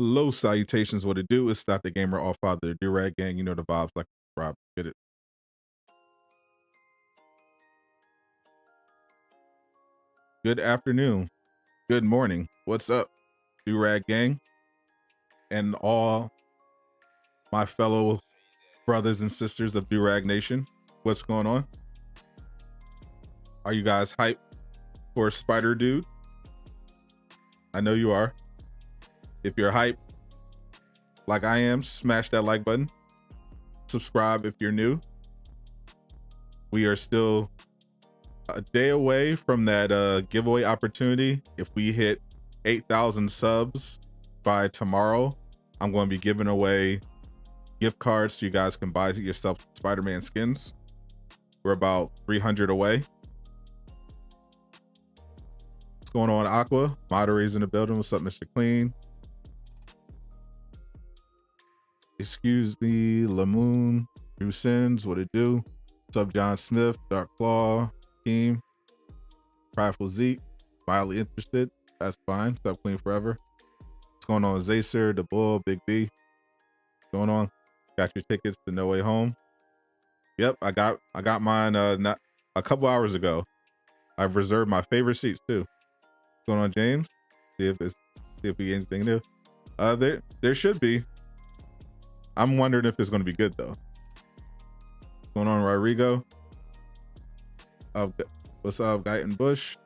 Hello, salutations. What it do is Stop the Gamer, all father, the Do-Rag Gang. You know the vibes, like Rob. Get it. Good afternoon. Good morning. What's up, Do-Rag Gang? And all my fellow brothers and sisters of Do-Rag Nation. What's going on? Are you guys hyped for Spider Dude? I know you are. If you're hyped, like I am, smash that like button. Subscribe if you're new. We are still a day away from that giveaway opportunity. If we hit 8,000 subs by tomorrow, I'm going to be giving away gift cards so you guys can buy yourself Spider-Man skins. We're about 300 away. What's going on, Aqua? Moderators in the building. What's up, Mr. Clean? Excuse me, Lamoon, Drew Sins, what it do? What's up, John Smith, Dark Claw, Team, Prideful Zeke, mildly interested. That's fine. What's up, Queen Forever? What's going on, Zacer, The Bull, Big B? What's going on? Got your tickets to No Way Home? Yep, I got mine not a couple hours ago. I've reserved my favorite seats too. What's going on, James? See if we get anything new. There should be. I'm wondering if it's going to be good though. What's going on, Rodrigo? What's up, Guyton Bush?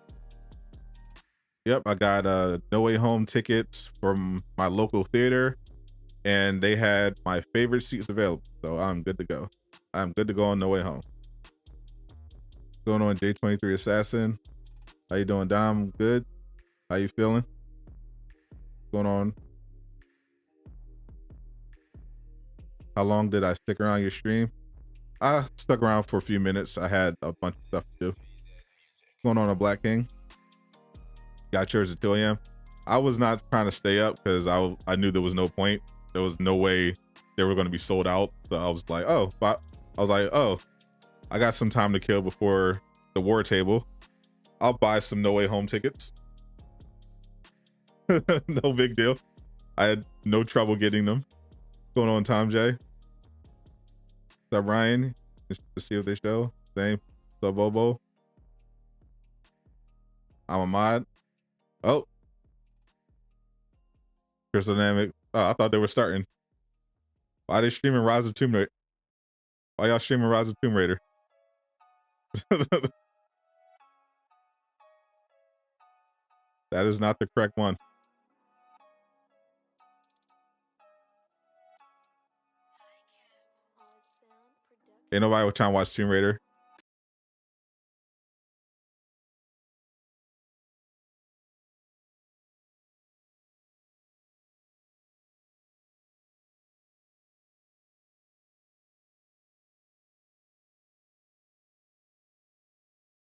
Yep, I got No Way Home tickets from my local theater, and they had my favorite seats available, so I'm good to go. I'm good to go on No Way Home. What's going on, J23 Assassin? How you doing, Dom? Good. How you feeling? What's going on? How long did I stick around your stream? I stuck around for a few minutes. I had a bunch of stuff to do. What's going on, a Black King? Got yours at 2 a.m. I was not trying to stay up because I knew there was no point. There was no way they were going to be sold out. So I was like, oh, I got some time to kill before the Wartable. I'll buy some No Way Home tickets. No big deal. I had no trouble getting them. What's going on, Tom J? What's up, Ryan? Just to see if they show. Same. What's up, Bobo? I'm a mod. Oh. Crystal Dynamic. Oh, I thought they were starting. Why are they streaming Rise of Tomb Raider? Why y'all streaming Rise of Tomb Raider? That is not the correct one. Ain't nobody trying to watch Tomb Raider.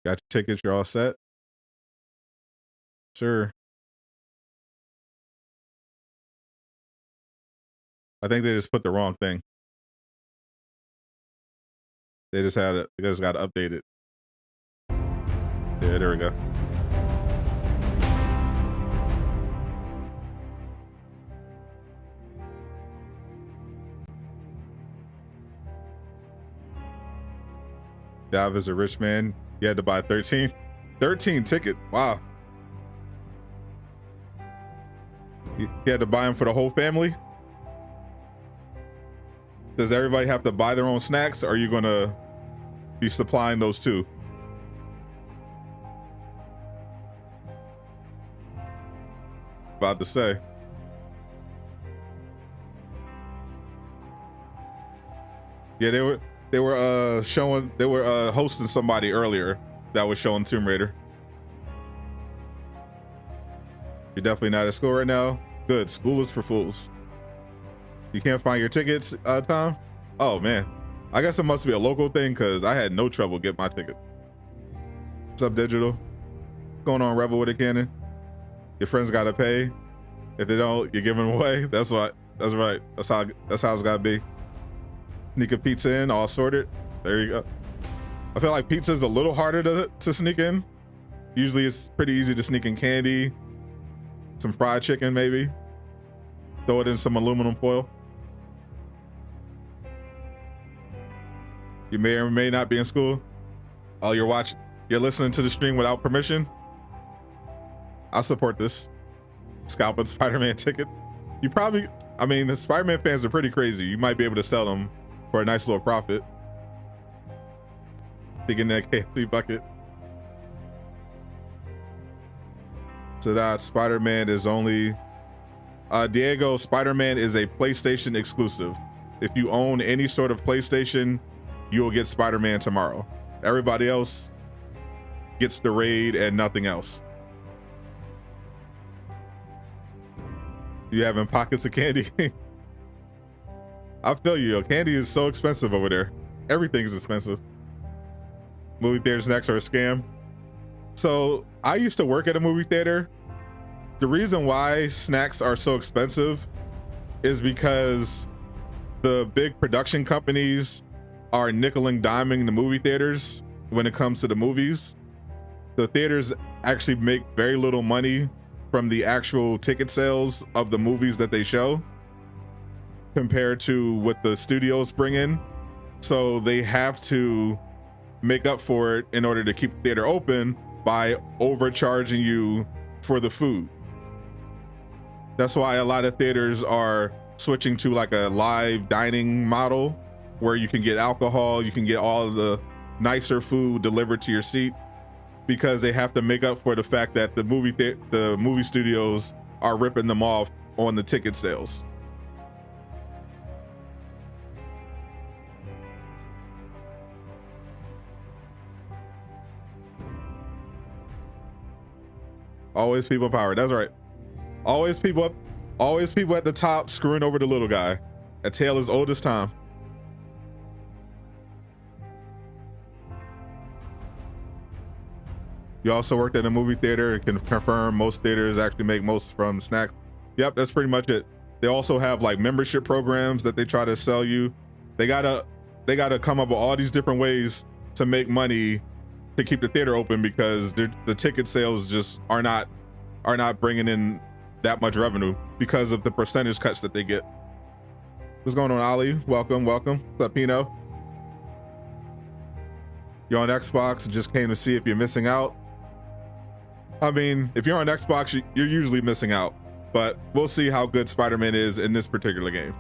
Got your tickets, you're all set? Sir. I think they just put the wrong thing. They just had it. They just got to update it. Yeah, there we go. Dav is a rich man. He had to buy 13 tickets. Wow. He had to buy them for the whole family. Does everybody have to buy their own snacks, or are you going to be supplying those too? About to say. Yeah, they were hosting somebody earlier that was showing Tomb Raider. You're definitely not at school right now. Good. School is for fools. You can't find your tickets, Tom? Oh man, I guess it must be a local thing because I had no trouble getting my ticket. What's up, Digital? What's going on, Rebel with a Cannon? Your friends gotta pay. If they don't, you're giving them away. That's right. That's right. That's how it's gotta be. Sneak a pizza in, all sorted. There you go. I feel like pizza is a little harder to sneak in. Usually it's pretty easy to sneak in candy, some fried chicken maybe. Throw it in some aluminum foil. You may or may not be in school. Oh, you're listening to the stream without permission. I support this. Scalping Spider-Man ticket. The Spider-Man fans are pretty crazy. You might be able to sell them for a nice little profit. Dig in that KFC bucket. So that Spider-Man is only Diego, Spider-Man is a PlayStation exclusive. If you own any sort of PlayStation, you will get Spider-Man tomorrow. Everybody else gets the raid and nothing else. You having pockets of candy? I feel you. Candy is so expensive over there. Everything is expensive. Movie theaters next are a scam. So I used to work at a movie theater. The reason why snacks are so expensive is because the big production companies are nickel and diming the movie theaters when it comes to the movies. The theaters actually make very little money from the actual ticket sales of the movies that they show compared to what the studios bring in. So they have to make up for it in order to keep the theater open by overcharging you for the food. That's why a lot of theaters are switching to like a live dining model where you can get alcohol, you can get all of the nicer food delivered to your seat, because they have to make up for the fact that the movie studios are ripping them off on the ticket sales. Always people power. That's right. Always people at the top screwing over the little guy. A tale as old as time. You also worked at a movie theater and can confirm most theaters actually make most from snacks. Yep, that's pretty much it. They also have like membership programs that they try to sell you. They gotta come up with all these different ways to make money to keep the theater open, because the ticket sales just are not bringing in that much revenue because of the percentage cuts that they get. What's going on, Ali? Welcome. What's up, Pino? You're on Xbox and just came to see if you're missing out. I mean, if you're on Xbox, you're usually missing out, but we'll see how good Spider-Man is in this particular game.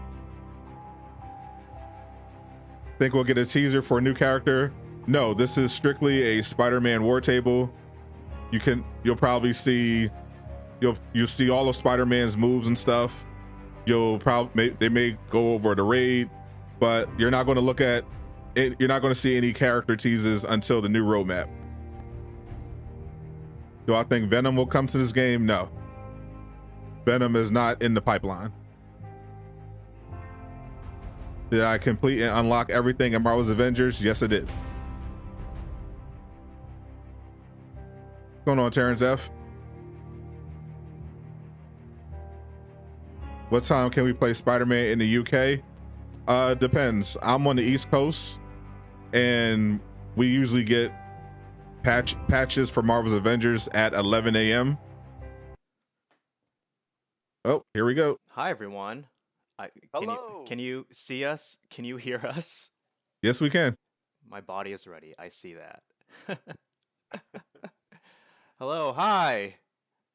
Think we'll get a teaser for a new character? No, this is strictly a Spider-Man Wartable. You'll probably see, you'll see all of Spider-Man's moves and stuff. They may go over the raid, but you're not going to look at it. You're not going to see any character teases until the new roadmap. Do I think Venom will come to this game? No. Venom is not in the pipeline. Did I complete and unlock everything in Marvel's Avengers? Yes, I did. What's going on, Terrence F? What time can we play Spider-Man in the UK? Depends. I'm on the East Coast, and we usually get patches for Marvel's Avengers at 11 a.m. Oh, here we go. Hi, everyone. Hello. Can you see us? Can you hear us? Yes, we can. My body is ready. I see that. Hello. Hi.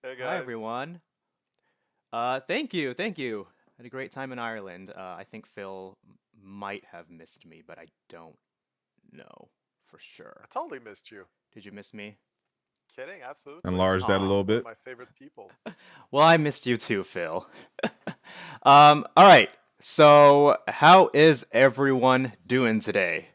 Hey, guys. Hi, everyone. Thank you. I had a great time in Ireland. I think Phil might have missed me, but I don't know for sure. I totally missed you. Did you miss me? Kidding, absolutely. Enlarge that a little bit. One of my favorite people. Well, I missed you too, Phil. All right. So, how is everyone doing today?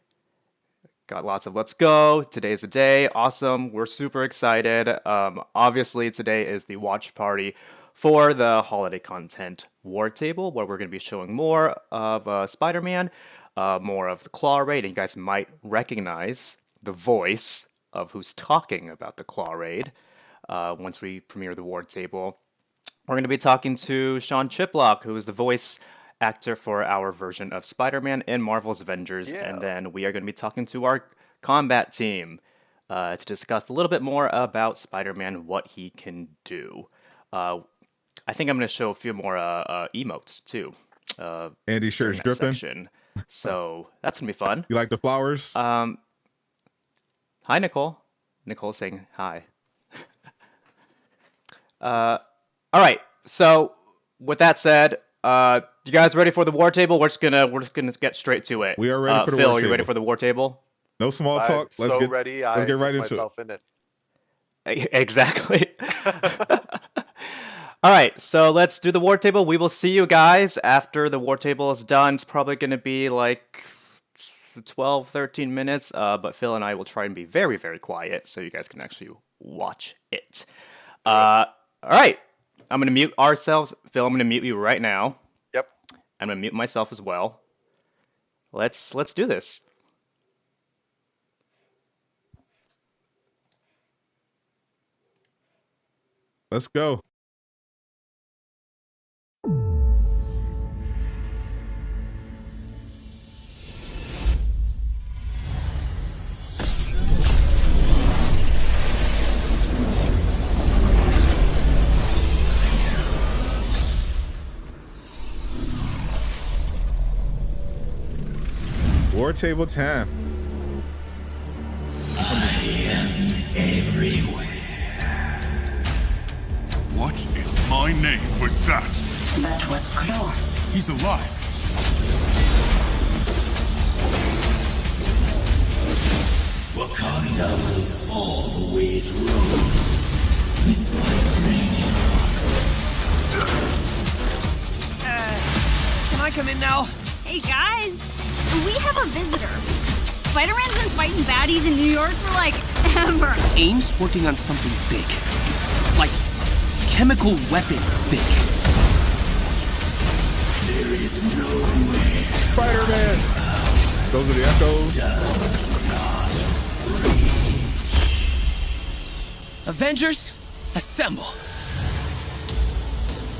Got lots of let's go. Today's the day. Awesome. We're super excited. Obviously, today is the watch party for the holiday content Wartable, where we're going to be showing more of Spider-Man, more of the Claw Raid, and you guys might recognize the voice of who's talking about the Claw Raid once we premiere the Wartable. We're going to be talking to Sean Chiplock, who is the voice actor for our version of Spider-Man in Marvel's Avengers, Yeah. and then we are going to be talking to our combat team to discuss a little bit more about Spider-Man, what he can do. I I think I'm gonna show a few more emotes too. Andy's during shirt's that dripping. section. So that's gonna be fun. You like the flowers? Hi, Nicole. Nicole's saying hi. All right. So with that said, you guys ready for the war table? We're just gonna get straight to it. We are ready for the Phil, war you ready table. for the war table? No small I'm talk. Let's so get ready. let's get right put into it. myself in it. Exactly. All right, so let's do the war table. We will see you guys after the war table is done. It's probably going to be like 12, 13 minutes, but Phil and I will try and be very, very quiet so you guys can actually watch it. All right, I'm going to mute ourselves. Phil, I'm going to mute you right now. Yep. I'm going to mute myself as well. Let's do this. Let's go. War table time. Everywhere. What in my name was that? That was Claw. He's alive. Wakanda will fall the way it rose. With vibranium. Can I come in now? Hey guys, we have a visitor. Spider-Man's been fighting baddies in New York for like ever. AIM's working on something big. Like chemical weapons big. There is no way. Spider-Man. Those are the echoes. Avengers, assemble.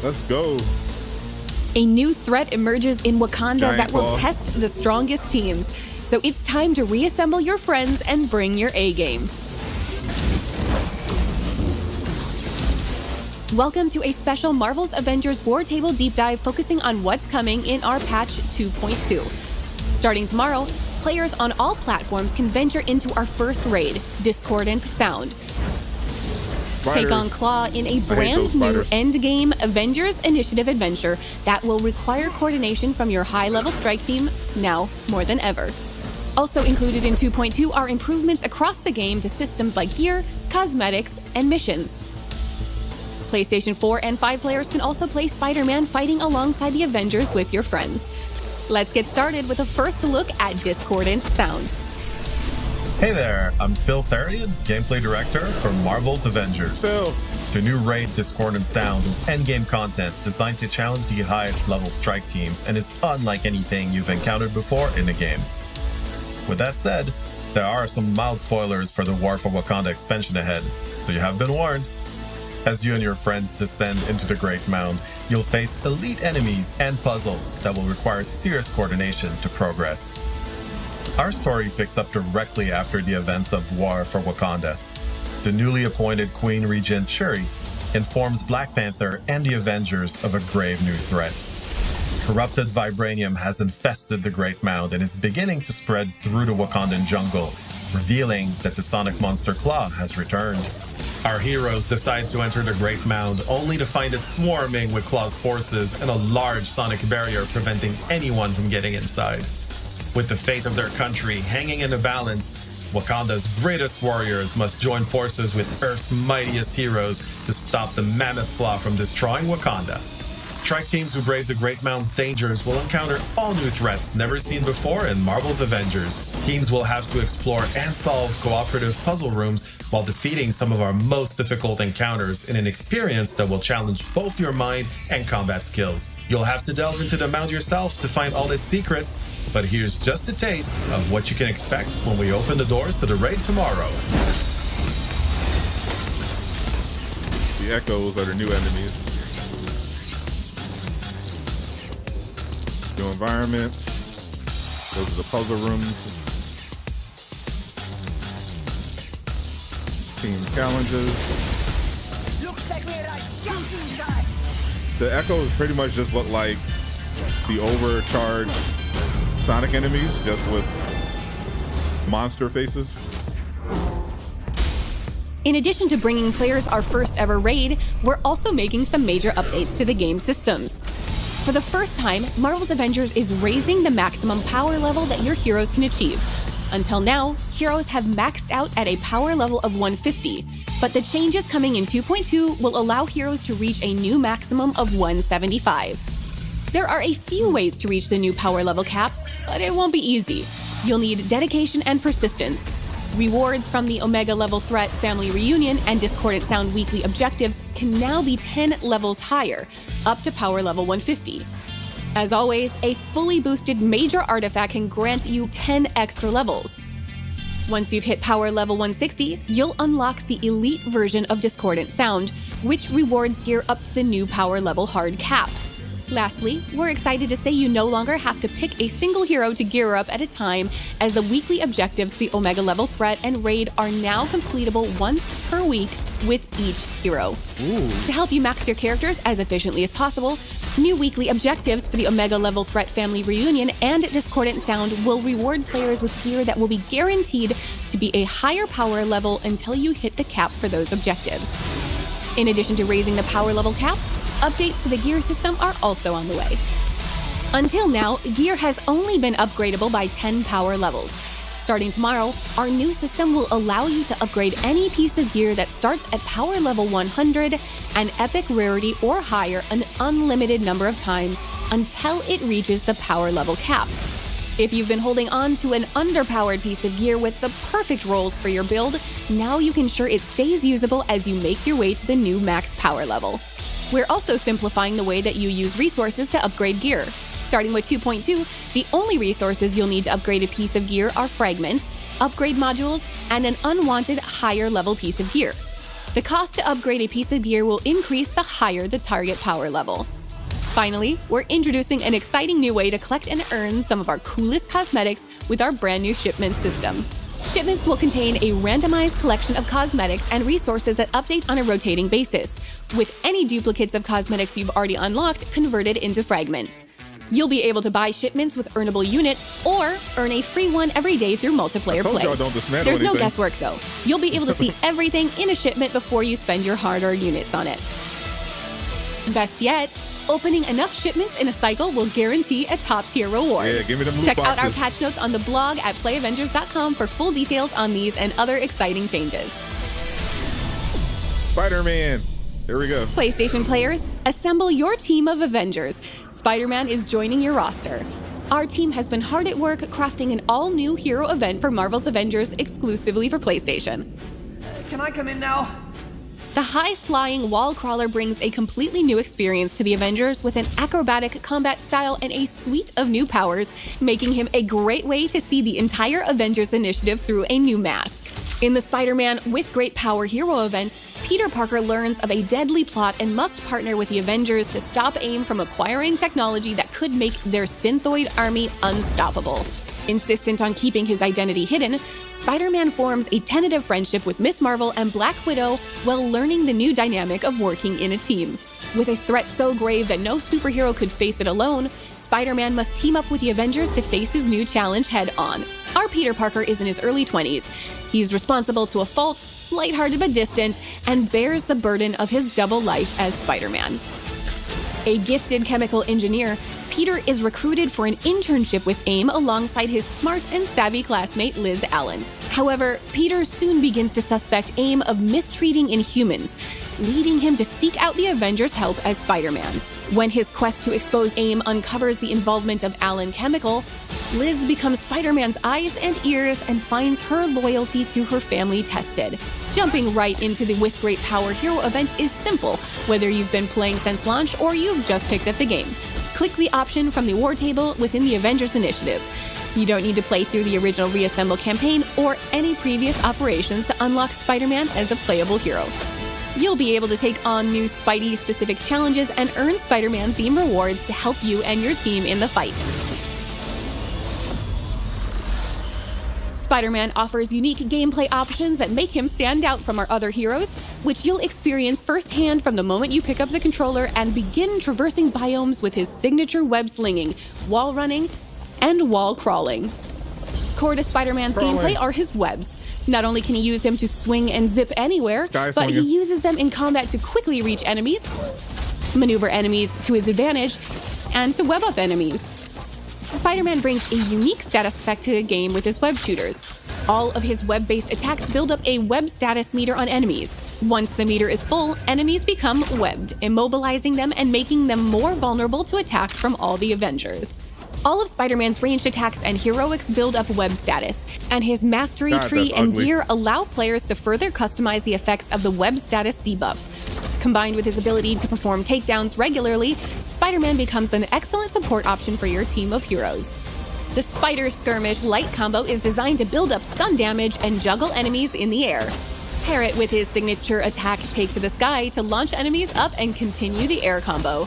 Let's go. A new threat emerges in Wakanda Giant that will claw. test the strongest teams. So it's time to reassemble your friends and bring your A game. Welcome to a special Marvel's Avengers War Table deep dive focusing on what's coming in our patch 2.2. Starting tomorrow, players on all platforms can venture into our first raid, Discordant Sound. Take on Spiders. Claw in a those brand new spiders. endgame Avengers Initiative adventure that will require coordination from your high-level strike team now more than ever. Also included in 2.2 are improvements across the game to systems like gear, cosmetics, and missions. PlayStation 4 and 5 players can also play Spider-Man fighting alongside the Avengers with your friends. Let's get started with a first look at Discordant Sound. Hey there, I'm Phil Therian, Gameplay Director for Marvel's Avengers. Phil. The new raid Discordant Sound is endgame content designed to challenge the highest level strike teams and is unlike anything you've encountered before in the game. With that said, there are some mild spoilers for the War for Wakanda expansion ahead, so you have been warned. As you and your friends descend into the Great Mound, you'll face elite enemies and puzzles that will require serious coordination to progress. Our story picks up directly after the events of War for Wakanda. The newly appointed Queen Regent Shuri informs Black Panther and the Avengers of a grave new threat. Corrupted vibranium has infested the Great Mound and is beginning to spread through the Wakandan jungle, revealing that the sonic monster Claw has returned. Our heroes decide to enter the Great Mound only to find it swarming with Claw's forces and a large sonic barrier preventing anyone from getting inside. With the fate of their country hanging in the balance, Wakanda's greatest warriors must join forces with Earth's mightiest heroes to stop the Mammoth Claw from destroying Wakanda. Strike teams who brave the Great Mound's dangers will encounter all new threats never seen before in Marvel's Avengers. Teams will have to explore and solve cooperative puzzle rooms while defeating some of our most difficult encounters in an experience that will challenge both your mind and combat skills. You'll have to delve into the mound yourself to find all its secrets, but here's just a taste of what you can expect when we open the doors to the raid tomorrow. The echoes are the new enemies. New environments. Those are the puzzle rooms. Team challenges. Looks like we're a jumping guy. The Echoes pretty much just look like the overcharged Sonic enemies, just with monster faces. In addition to bringing players our first ever raid, we're also making some major updates to the game systems. For the first time, Marvel's Avengers is raising the maximum power level that your heroes can achieve. Until now, heroes have maxed out at a power level of 150, but the changes coming in 2.2 will allow heroes to reach a new maximum of 175. There are a few ways to reach the new power level cap, but it won't be easy. You'll need dedication and persistence. Rewards from the Omega Level Threat Family Reunion and Discordant Sound weekly objectives can now be 10 levels higher, up to power level 150. As always, a fully boosted major artifact can grant you 10 extra levels. Once you've hit power level 160, you'll unlock the elite version of Discordant Sound, which rewards gear up to the new power level hard cap. Lastly, we're excited to say you no longer have to pick a single hero to gear up at a time, as the weekly objectives, the Omega Level Threat and Raid, are now completable once per week with each hero. Ooh. To help you max your characters as efficiently as possible, new weekly objectives for the Omega Level Threat Family Reunion and Discordant Sound will reward players with gear that will be guaranteed to be a higher power level until you hit the cap for those objectives. In addition to raising the power level cap, updates to the gear system are also on the way. Until now, gear has only been upgradable by 10 power levels. Starting tomorrow, our new system will allow you to upgrade any piece of gear that starts at power level 100 and epic rarity or higher an unlimited number of times until it reaches the power level cap. If you've been holding on to an underpowered piece of gear with the perfect rolls for your build, now you can ensure it stays usable as you make your way to the new max power level. We're also simplifying the way that you use resources to upgrade gear. Starting with 2.2, the only resources you'll need to upgrade a piece of gear are fragments, upgrade modules, and an unwanted higher level piece of gear. The cost to upgrade a piece of gear will increase the higher the target power level. Finally, we're introducing an exciting new way to collect and earn some of our coolest cosmetics with our brand new Shipments system. Shipments will contain a randomized collection of cosmetics and resources that update on a rotating basis, with any duplicates of cosmetics you've already unlocked converted into fragments. You'll be able to buy shipments with earnable units or earn a free one every day through multiplayer play. Y'all don't dismantle There's no anything. guesswork though. You'll be able to see everything in a shipment before you spend your hard-earned units on it. Best yet, opening enough shipments in a cycle will guarantee a top-tier reward. Yeah, give me them loot Check out our boxes. patch notes on the blog at playavengers.com for full details on these and other exciting changes. Spider-Man. Here we go. PlayStation players, assemble your team of Avengers. Spider-Man is joining your roster. Our team has been hard at work crafting an all-new hero event for Marvel's Avengers exclusively for PlayStation. Can I come in now? The high-flying wall crawler brings a completely new experience to the Avengers with an acrobatic combat style and a suite of new powers, making him a great way to see the entire Avengers initiative through a new mask. In the Spider-Man with Great Power Hero event, Peter Parker learns of a deadly plot and must partner with the Avengers to stop AIM from acquiring technology that could make their synthoid army unstoppable. Insistent on keeping his identity hidden, Spider-Man forms a tentative friendship with Miss Marvel and Black Widow while learning the new dynamic of working in a team. With a threat so grave that no superhero could face it alone, Spider-Man must team up with the Avengers to face his new challenge head-on. Our Peter Parker is in his early 20s. He's responsible to a fault, lighthearted but distant, and bears the burden of his double life as Spider-Man. A gifted chemical engineer, Peter is recruited for an internship with AIM alongside his smart and savvy classmate Liz Allen. However, Peter soon begins to suspect AIM of mistreating Inhumans, leading him to seek out the Avengers' help as Spider-Man. When his quest to expose AIM uncovers the involvement of Allen Chemical, Liz becomes Spider-Man's eyes and ears and finds her loyalty to her family tested. Jumping right into the With Great Power Hero event is simple, whether you've been playing since launch or you've just picked up the game. Click the option from the Wartable within the Avengers Initiative. You don't need to play through the original Reassemble campaign or any previous operations to unlock Spider-Man as a playable hero. You'll be able to take on new Spidey-specific challenges and earn Spider-Man-themed rewards to help you and your team in the fight. Spider-Man offers unique gameplay options that make him stand out from our other heroes, which you'll experience firsthand from the moment you pick up the controller and begin traversing biomes with his signature web slinging, wall running, and wall crawling. Core to Spider-Man's gameplay are his webs. Not only can he use them to swing and zip anywhere, but he uses them in combat to quickly reach enemies, maneuver enemies to his advantage, and to web up enemies. Spider-Man brings a unique status effect to the game with his web shooters. All of his web-based attacks build up a web status meter on enemies. Once the meter is full, enemies become webbed, immobilizing them and making them more vulnerable to attacks from all the Avengers. All of Spider-Man's ranged attacks and heroics build up web status, and his mastery tree and gear allow players to further customize the effects of the web status debuff. Combined with his ability to perform takedowns regularly, Spider-Man becomes an excellent support option for your team of heroes. The Spider Skirmish light combo is designed to build up stun damage and juggle enemies in the air. Pair it with his signature attack Take to the Sky to launch enemies up and continue the air combo.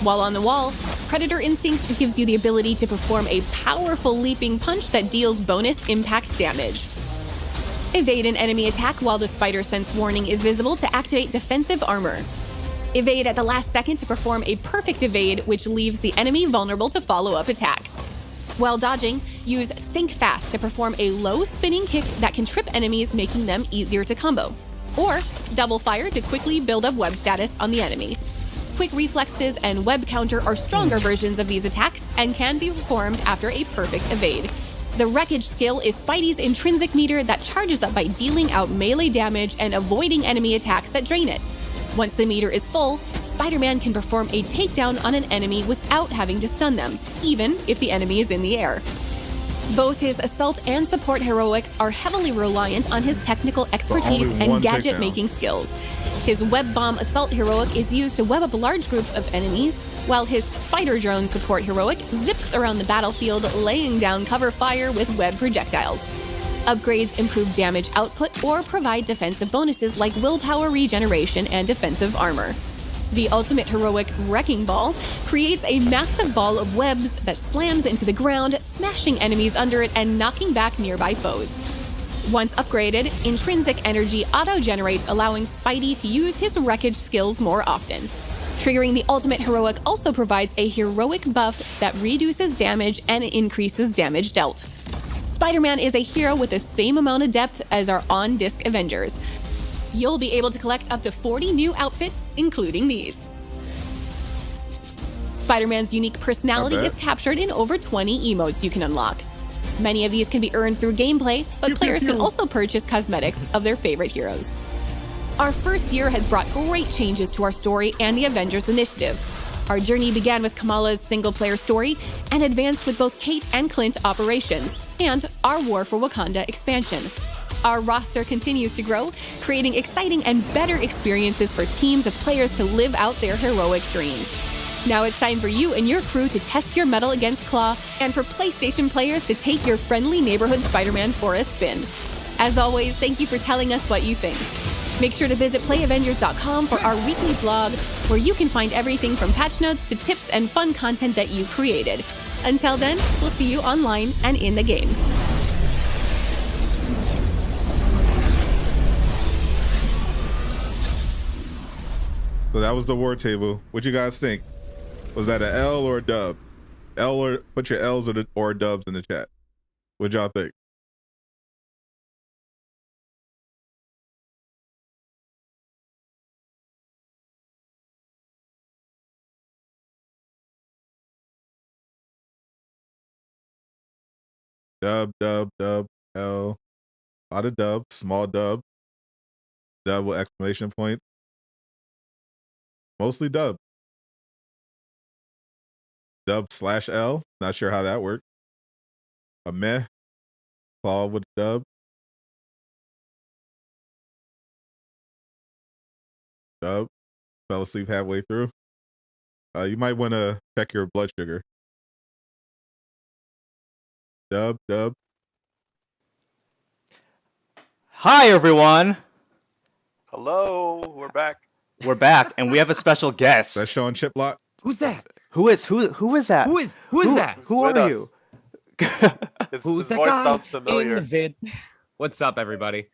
While on the wall, Predator Instincts gives you the ability to perform a powerful leaping punch that deals bonus impact damage. Evade an enemy attack while the Spider Sense warning is visible to activate defensive armor. Evade at the last second to perform a perfect evade, which leaves the enemy vulnerable to follow-up attacks. While dodging, use Think Fast to perform a low spinning kick that can trip enemies, making them easier to combo. Or Double Fire to quickly build up web status on the enemy. Quick Reflexes and Web Counter are stronger versions of these attacks and can be performed after a perfect evade. The Wreckage skill is Spidey's intrinsic meter that charges up by dealing out melee damage and avoiding enemy attacks that drain it. Once the meter is full, Spider-Man can perform a takedown on an enemy without having to stun them, even if the enemy is in the air. Both his assault and support heroics are heavily reliant on his technical expertise and gadget-making skills. His Web Bomb assault heroic is used to web up large groups of enemies, while his Spider Drone support heroic zips around the battlefield, laying down cover fire with web projectiles. Upgrades improve damage output or provide defensive bonuses like willpower regeneration and defensive armor. The ultimate heroic Wrecking Ball creates a massive ball of webs that slams into the ground, smashing enemies under it and knocking back nearby foes. Once upgraded, Intrinsic Energy auto-generates, allowing Spidey to use his Wreckage skills more often. Triggering the ultimate heroic also provides a heroic buff that reduces damage and increases damage dealt. Spider-Man is a hero with the same amount of depth as our on-disc Avengers. You'll be able to collect up to 40 new outfits, including these. Spider-Man's unique personality is captured in over 20 emotes you can unlock. Many of these can be earned through gameplay, but players can also purchase cosmetics of their favorite heroes. Our first year has brought great changes to our story and the Avengers initiative. Our journey began with Kamala's single-player story and advanced with both Kate and Clint operations, and our War for Wakanda expansion. Our roster continues to grow, creating exciting and better experiences for teams of players to live out their heroic dreams. Now it's time for you and your crew to test your mettle against Claw, and for PlayStation players to take your friendly neighborhood Spider-Man for a spin. As always, thank you for telling us what you think. Make sure to visit playavengers.com for our weekly blog, where you can find everything from patch notes to tips and fun content that you created. Until then, we'll see you online and in the game. So that was the Wartable. What you guys think? Was that an L or a dub? L, or put your L's or dubs in the chat. What y'all think? Dub, dub, dub, L. A lot of dub, small dub. Dub with exclamation point. Mostly dub. Dub/L. Not sure how that worked. A meh. Claw with dub. Dub. Fell asleep halfway through. You might want to check your blood sugar. Dub, dub. Hi, everyone. Hello, we're back. We're back, and we have a special guest. That's Sean Chiplock. Who's that? Who is that? Who is that? Who With are us. you? His Who's his that voice guy sounds in familiar. the vid? What's up, everybody?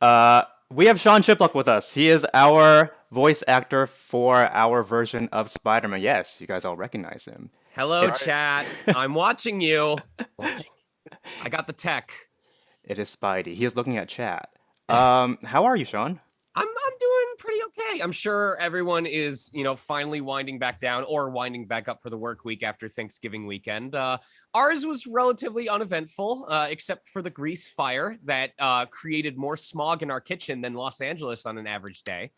We have Sean Chiplock with us. He is our voice actor for our version of Spider-Man. Yes, you guys all recognize him. Hello, It's- chat. I'm watching you. I got the tech. It is Spidey. He is looking at chat. How are you, Sean? I'm doing pretty okay. I'm sure everyone is, finally winding back down or winding back up for the work week after Thanksgiving weekend. Ours was relatively uneventful, except for the grease fire that created more smog in our kitchen than Los Angeles on an average day.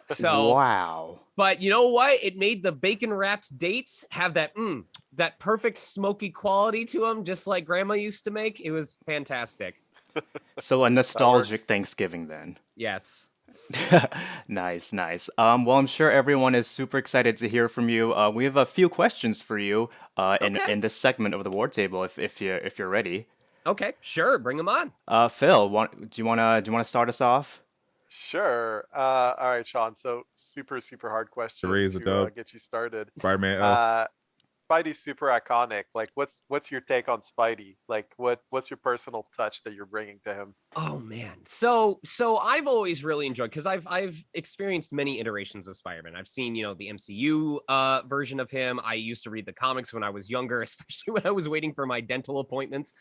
So, Wow. but you know what? It made the bacon wrapped dates have that perfect smoky quality to them, just like Grandma used to make. It was fantastic. So a nostalgic Thanksgiving then. Yes. Nice. Well, I'm sure everyone is super excited to hear from you. We have a few questions for you in this segment of the Wartable, if you're ready. Okay, sure. Bring them on. Phil, do you wanna start us off? Sure. All right, Sean. So super hard question raise a to dub. get you started. Spider-Man. Spidey's super iconic. Like, what's your take on Spidey? Like, what's your personal touch that you're bringing to him? Oh man. So I've always really enjoyed, because I've experienced many iterations of Spider-Man. I've seen, the MCU version of him. I used to read the comics when I was younger, especially when I was waiting for my dental appointments.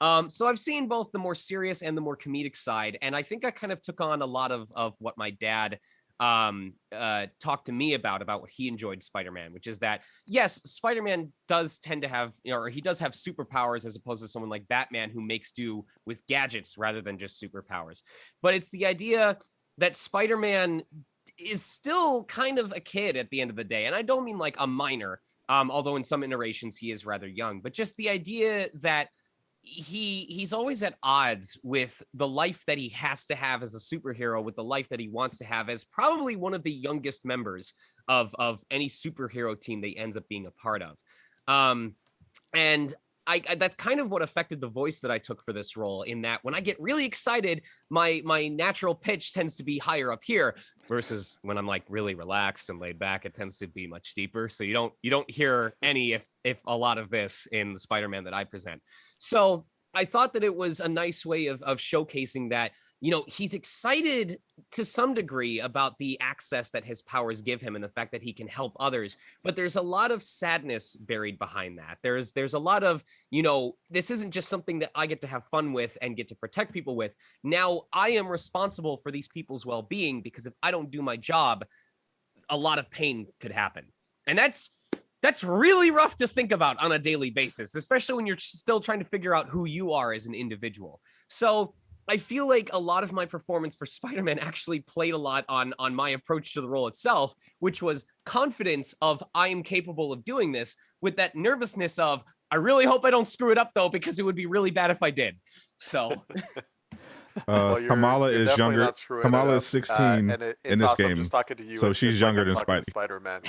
So I've seen both the more serious and the more comedic side. And I think I kind of took on a lot of what my dad talked to me about what he enjoyed Spider-Man, which is that, yes, Spider-Man does tend to have, or he does have superpowers, as opposed to someone like Batman who makes do with gadgets rather than just superpowers. But it's the idea that Spider-Man is still kind of a kid at the end of the day. And I don't mean like a minor, although in some iterations he is rather young, but just the idea that he's always at odds with the life that he has to have as a superhero, with the life that he wants to have as probably one of the youngest members of any superhero team that he ends up being a part of. And I that's kind of what affected the voice that I took for this role, in that when I get really excited, my natural pitch tends to be higher up here, versus when I'm like really relaxed and laid back, it tends to be much deeper. So you don't hear any, if a lot of this, in the Spider-Man that I present. So I thought that it was a nice way of showcasing that, he's excited to some degree about the access that his powers give him and the fact that he can help others. But there's a lot of sadness buried behind that. There's a lot of, this isn't just something that I get to have fun with and get to protect people with. Now I am responsible for these people's well-being, because if I don't do my job, a lot of pain could happen. And that's really rough to think about on a daily basis, especially when you're still trying to figure out who you are as an individual. So I feel like a lot of my performance for Spider-Man actually played a lot on my approach to the role itself, which was confidence of I am capable of doing this, with that nervousness of I really hope I don't screw it up though, because it would be really bad if I did. So Well, Kamala you're is definitely younger. not screwing it Kamala up. is 16 And in it's this awesome game. just talking to you. So It's she's just like younger I'm than talking to Spidey. Spider-Man,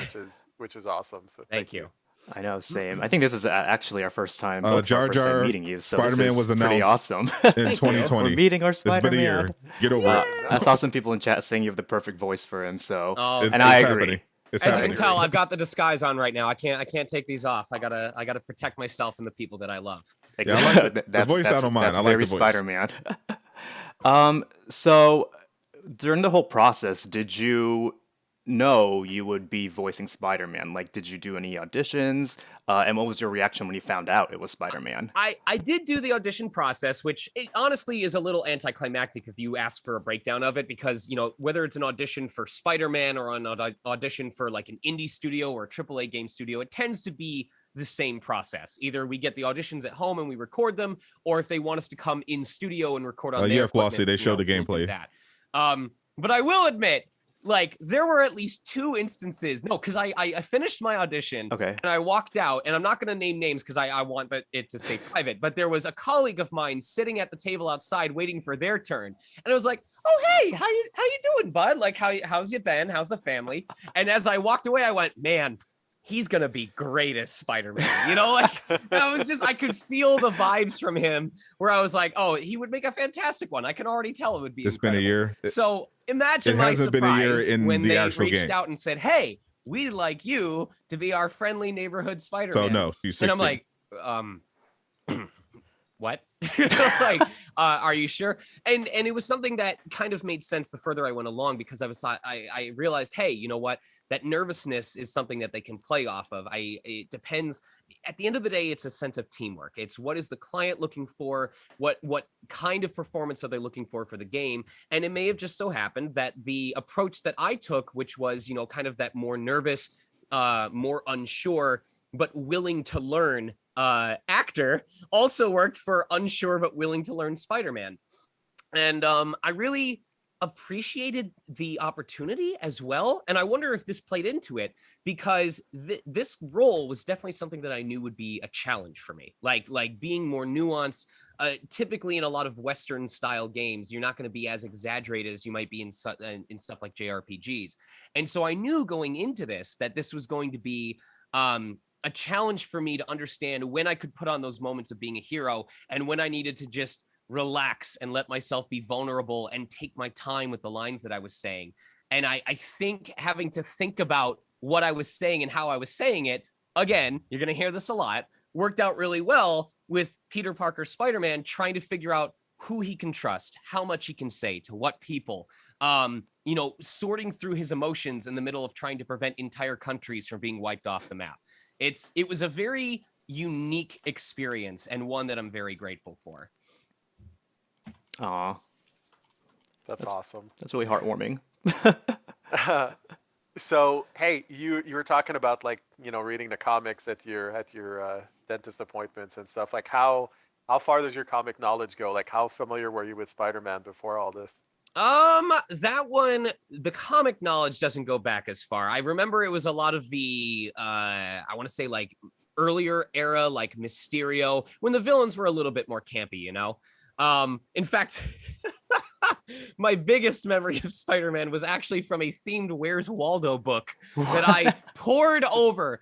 which is awesome. So thank you. I know, same. I think this is actually our first time, both of Jar our first time Jar meeting you. So this Spider-Man is was pretty announced awesome. in 2020. We're meeting our It's been a Spider-Man. year. Get over it. I saw some people in chat saying you have the perfect voice for him. So, Oh, It's, and it's I agree. happening. It's as you happening. can tell, I've got the disguise on right now. I can't take these off. I gotta protect myself and the people that I love. Yeah, I like the voice, I don't mind. That's I like very the voice. Spider-Man. So during the whole process, did you know you would be voicing Spider-Man? Like, did you do any auditions? And what was your reaction when you found out it was Spider-Man? I did do the audition process, which it honestly is a little anticlimactic if you ask for a breakdown of it, because, whether it's an audition for Spider-Man or an audition for like an indie studio or a AAA game studio, it tends to be the same process. Either we get the auditions at home and we record them, or if they want us to come in studio and record on their yeah, Flossie, equipment, they showed the we'll do gameplay. that. But I will admit, like, there were at least 2 instances. No, because I finished my audition, Okay. and I walked out, and I'm not going to name names because I want it to stay private. But there was a colleague of mine sitting at the table outside waiting for their turn, and I was like, "Oh, hey, how you doing, bud? Like, how's you been? How's the family?" And as I walked away, I went, "Man, he's gonna be great as Spider-Man." I could feel the vibes from him, where I was like, "Oh, he would make a fantastic one." I can already tell it would be. It's been a incredible. year. So imagine It my hasn't been a year surprise in when the they actual reached game. out and said, "Hey, we'd like you to be our friendly neighborhood Spider-Man." So no, she's And 16. I'm like, what? Like, are you sure? And it was something that kind of made sense the further I went along, because I realized, hey, you know what? That nervousness is something that they can play off of. It depends. At the end of the day, it's a sense of teamwork. It's what is the client looking for? What kind of performance are they looking for the game? And it may have just so happened that the approach that I took, which was, you know, kind of that more nervous, more unsure, but willing to learn actor, also worked for unsure but willing to learn Spider-Man. And I really appreciated the opportunity as well. And I wonder if this played into it, because this role was definitely something that I knew would be a challenge for me. Like being more nuanced. Typically in a lot of Western style games, you're not going to be as exaggerated as you might be in stuff like JRPGs. And so I knew going into this that this was going to be a challenge for me to understand when I could put on those moments of being a hero and when I needed to just relax and let myself be vulnerable and take my time with the lines that I was saying. And I think having to think about what I was saying and how I was saying it, again, you're going to hear this a lot, worked out really well with Peter Parker Spider-Man trying to figure out who he can trust, how much he can say to what people, you know, sorting through his emotions in the middle of trying to prevent entire countries from being wiped off the map. It was a very unique experience and one that I'm very grateful for. Aw, That's awesome. that's really heartwarming. So, hey, you were talking about, like, you know, reading the comics at your dentist appointments and stuff. Like, how far does your comic knowledge go? Like, how familiar were you with Spider-Man before all this? That one, the comic knowledge doesn't go back as far. I remember it was a lot of the, I want to say like earlier era, like Mysterio, when the villains were a little bit more campy, you know? In fact, my biggest memory of Spider-Man was actually from a themed Where's Waldo book that I poured over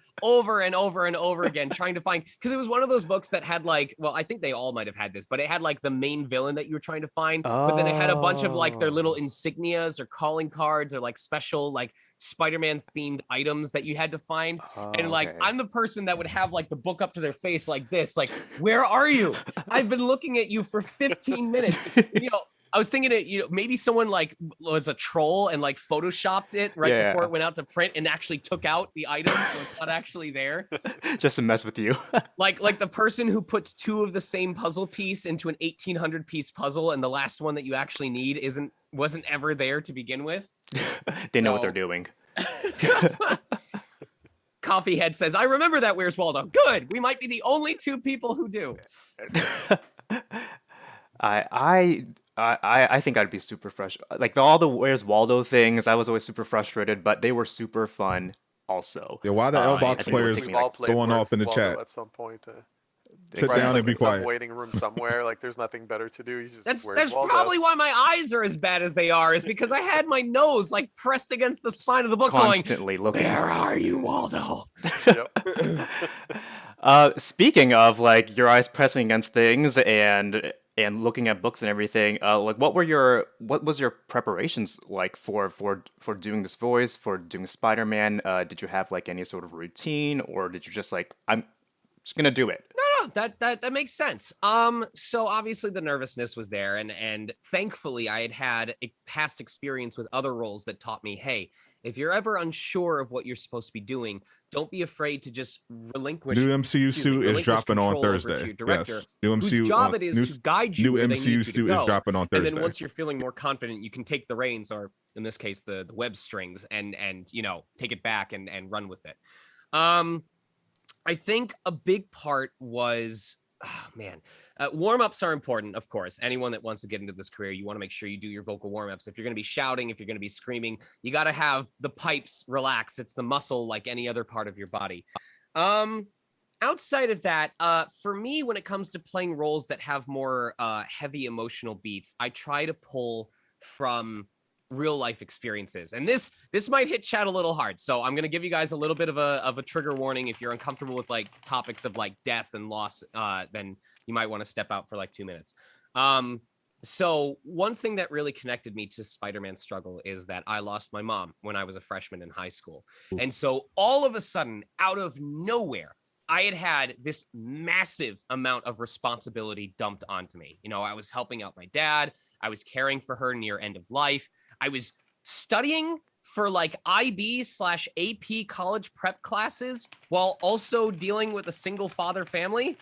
and over again, trying to find, because it was one of those books that had like, well, I think they all might have had this, but it had like the main villain that you were trying to find, but then it had a bunch of like their little insignias or calling cards or like special like Spider-Man themed items that you had to find. And like, Okay. I'm the person that would have like the book up to their face like this, like, where are you? I've been looking at you for 15 minutes. You know, I was thinking it, you know, maybe someone like was a troll and like photoshopped it right before it went out to print and actually took out the items, so it's not actually there. Just to mess with you. Like the person who puts two of the same puzzle piece into an 1800 piece puzzle, and the last one that you actually need wasn't ever there to begin with. They know what they're doing. Coffeehead says, "I remember that. Where's Waldo?" Good. We might be the only two people who do. I think I'd be super frustrated. Like all the Where's Waldo things, I was always super frustrated, but they were super fun also. Yeah, why the I L-Box think it would players take me, We've all like, played going off in the Where's chat? Waldo at some point. Sit Right, down like and be in some quiet. waiting room somewhere. Like, there's nothing better to do. You just, That's "Where's Waldo?" probably why my eyes are as bad as they are, is because I had my nose like pressed against the spine of the book Constantly going, looking. "Where are you, Waldo?" Yep. Speaking of like your eyes pressing against things and looking at books and everything, like what was your preparations like for doing this voice, for doing Spider-Man? Did you have like any sort of routine, or did you just like, I'm just gonna do it? No, that makes sense. So obviously the nervousness was there, and thankfully I had a past experience with other roles that taught me, hey, if you're ever unsure of what you're supposed to be doing, don't be afraid to just relinquish. New MCU suit is dropping on control over to Thursday. your director, Yes, new whose MCU job it is to guide you new where they need you MCU to suit is go. dropping on And Thursday. then once you're feeling more confident, you can take the reins, or in this case, the web strings, and you know, take it back and run with it. I think a big part was, warm-ups are important, of course. Anyone that wants to get into this career, you want to make sure you do your vocal warm-ups. If you're going to be shouting, if you're going to be screaming, you got to have the pipes relax. It's the muscle like any other part of your body. Outside of that, for me, when it comes to playing roles that have more heavy emotional beats, I try to pull from real life experiences, and this might hit chat a little hard, so I'm gonna give you guys a little bit of a trigger warning. If you're uncomfortable with like topics of like death and loss, then you might want to step out for like 2 minutes. So one thing that really connected me to Spider-Man's struggle is that I lost my mom when I was a freshman in high school. And so all of a sudden, out of nowhere, I had this massive amount of responsibility dumped onto me. You know, I was helping out my dad. I was caring for her near end of life. I was studying for like IB/AP college prep classes while also dealing with a single father family.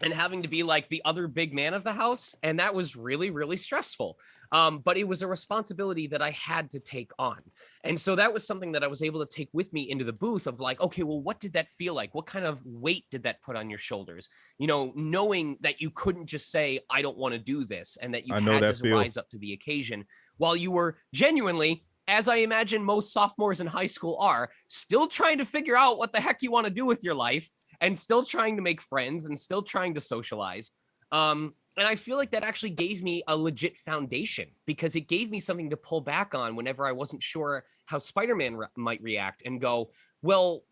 And having to be like the other big man of the house. And that was really, really stressful. But it was a responsibility that I had to take on. And so that was something that I was able to take with me into the booth of like, okay, well, what did that feel like? What kind of weight did that put on your shoulders? You know, knowing that you couldn't just say, I don't want to do this, and that you had to rise up to the occasion while you were genuinely, as I imagine most sophomores in high school are, still trying to figure out what the heck you want to do with your life, and still trying to make friends and still trying to socialize. And I feel like that actually gave me a legit foundation, because it gave me something to pull back on whenever I wasn't sure how Spider-Man might react, and go, well,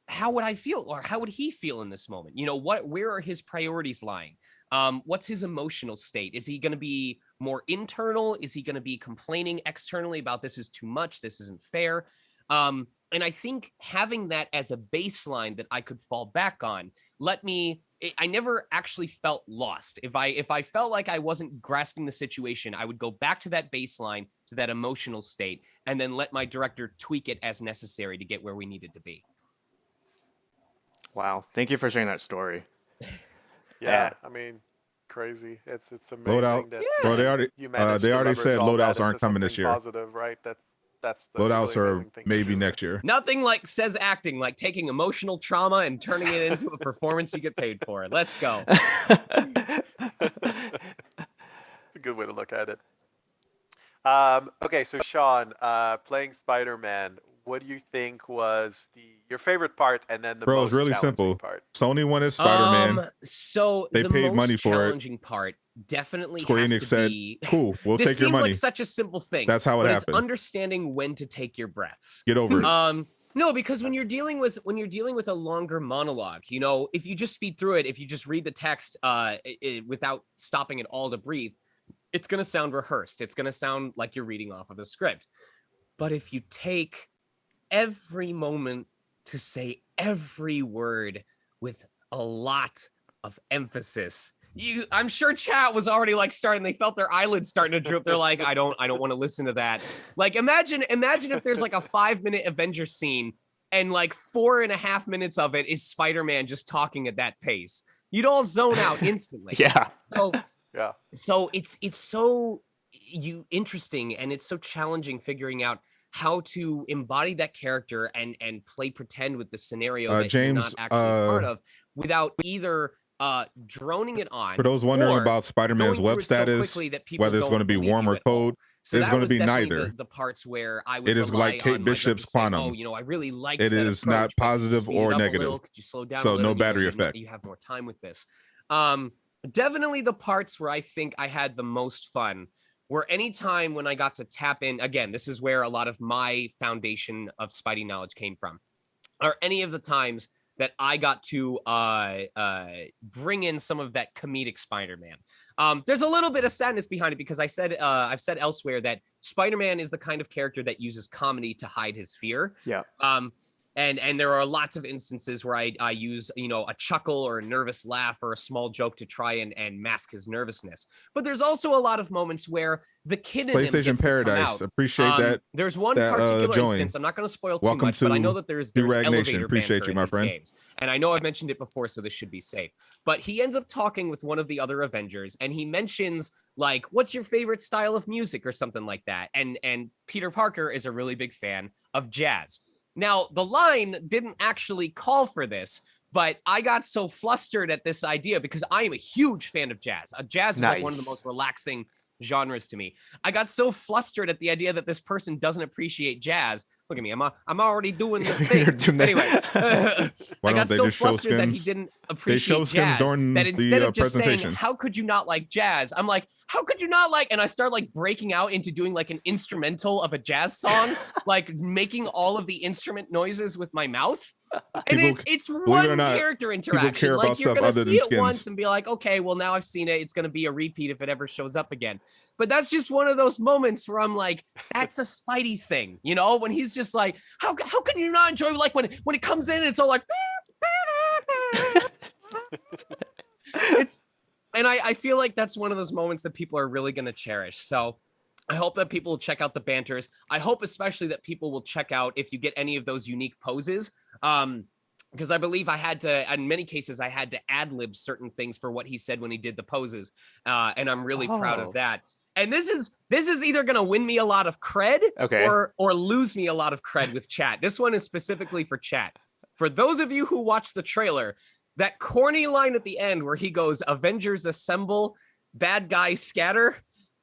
how would I feel, or how would he feel in this moment? You know, where are his priorities lying? What's his emotional state? Is he going to be more internal? Is he going to be complaining externally about this is too much, this isn't fair? And I think having that as a baseline that I could fall back on I never actually felt lost. If I felt like I wasn't grasping the situation, I would go back to that baseline, to that emotional state, and then let my director tweak it as necessary to get where we needed to be. Wow. Thank you for sharing that story. Yeah, I mean, crazy. It's amazing Loadout. that Bro, they already said loadouts aren't coming this year. Positive, right? That's loadouts really are maybe next year. Nothing like says acting, like taking emotional trauma and turning it into a performance you get paid for. Let's go. It's a good way to look at it. Okay, so Sean, playing Spider-Man, what do you think was your favorite part, and then the Bro, most it's really challenging simple. part? Sony wanted Spider-Man. So they the paid most money for it. challenging part definitely Square has Enix to said, be. "Cool, we'll This take your seems money." like such a simple thing. That's how it but happened. It's understanding when to take your breaths. Get over it. No, because when you're dealing with a longer monologue, you know, if you just speed through it, if you just read the text without stopping at all to breathe, it's going to sound rehearsed. It's going to sound like you're reading off of a script. But if you take every moment to say every word with a lot of emphasis, I'm sure chat was already like starting, they felt their eyelids starting to droop. They're like, I don't want to listen to that. Like, imagine if there's like a 5-minute Avengers scene and like 4.5 minutes of it is Spider-Man just talking at that pace. You'd all zone out instantly. Yeah. So, Yeah. So it's so interesting, and it's so challenging figuring out how to embody that character and play pretend with the scenario that James, you're not actually part of, without either droning it on. For those wondering or about Spider-Man's going web through it so status, quickly that people whether it's don't going to be believe warm you or at all. cold, So it's that going to was be definitely neither. The parts where I would It is rely like Kate on my Bishop's director saying, Quantum. oh, you know, I really liked It that is approach, not but could you positive speed or it up a negative. little? Could you slow down So a little? no battery effect. You have more time with this. Definitely the parts where I think I had the most fun were any time when I got to tap in. Again, this is where a lot of my foundation of Spidey knowledge came from. Or any of the times that I got to bring in some of that comedic Spider-Man. There's a little bit of sadness behind it, because I've said elsewhere that Spider-Man is the kind of character that uses comedy to hide his fear. Yeah. And there are lots of instances where I use, you know, a chuckle or a nervous laugh or a small joke to try and mask his nervousness. But there's also a lot of moments where the kid in him PlayStation gets Paradise. to come out. Appreciate that. There's one that, particular join. instance. I'm not going to spoil too Welcome much, but I know that there's Durag elevator Nation. Appreciate banter you, in my these friend. games. And I know I've mentioned it before, so this should be safe. But he ends up talking with one of the other Avengers, and he mentions, like, what's your favorite style of music or something like that. And Peter Parker is a really big fan of jazz. Now, the line didn't actually call for this, but I got so flustered at this idea because I am a huge fan of jazz. Jazz is like one of the most relaxing genres to me. I got so flustered at the idea that this person doesn't appreciate jazz. Look at me, I'm already doing the thing. Anyway, I got so flustered that he didn't appreciate jazz that instead of just saying, how could you not like jazz? I'm like, how could you not like, and I start like breaking out into doing like an instrumental of a jazz song, like making all of the instrument noises with my mouth. And it's one character interaction. Like, you're gonna see it once and be like, okay, well, now I've seen it. It's gonna be a repeat if it ever shows up again. But that's just one of those moments where I'm like, that's a Spidey thing, you know, when he's just like, how can you not enjoy, like when it comes in, it's all like, It's, and I feel like that's one of those moments that people are really going to cherish. So I hope that people will check out the banters. I hope especially that people will check out if you get any of those unique poses. Because I believe I had to, in many cases, I had to ad-lib certain things for what he said when he did the poses. And I'm really proud of that. And this is either going to win me a lot of cred or lose me a lot of cred with chat. This one is specifically for chat. For those of you who watched the trailer, that corny line at the end where he goes, "Avengers assemble, bad guys scatter."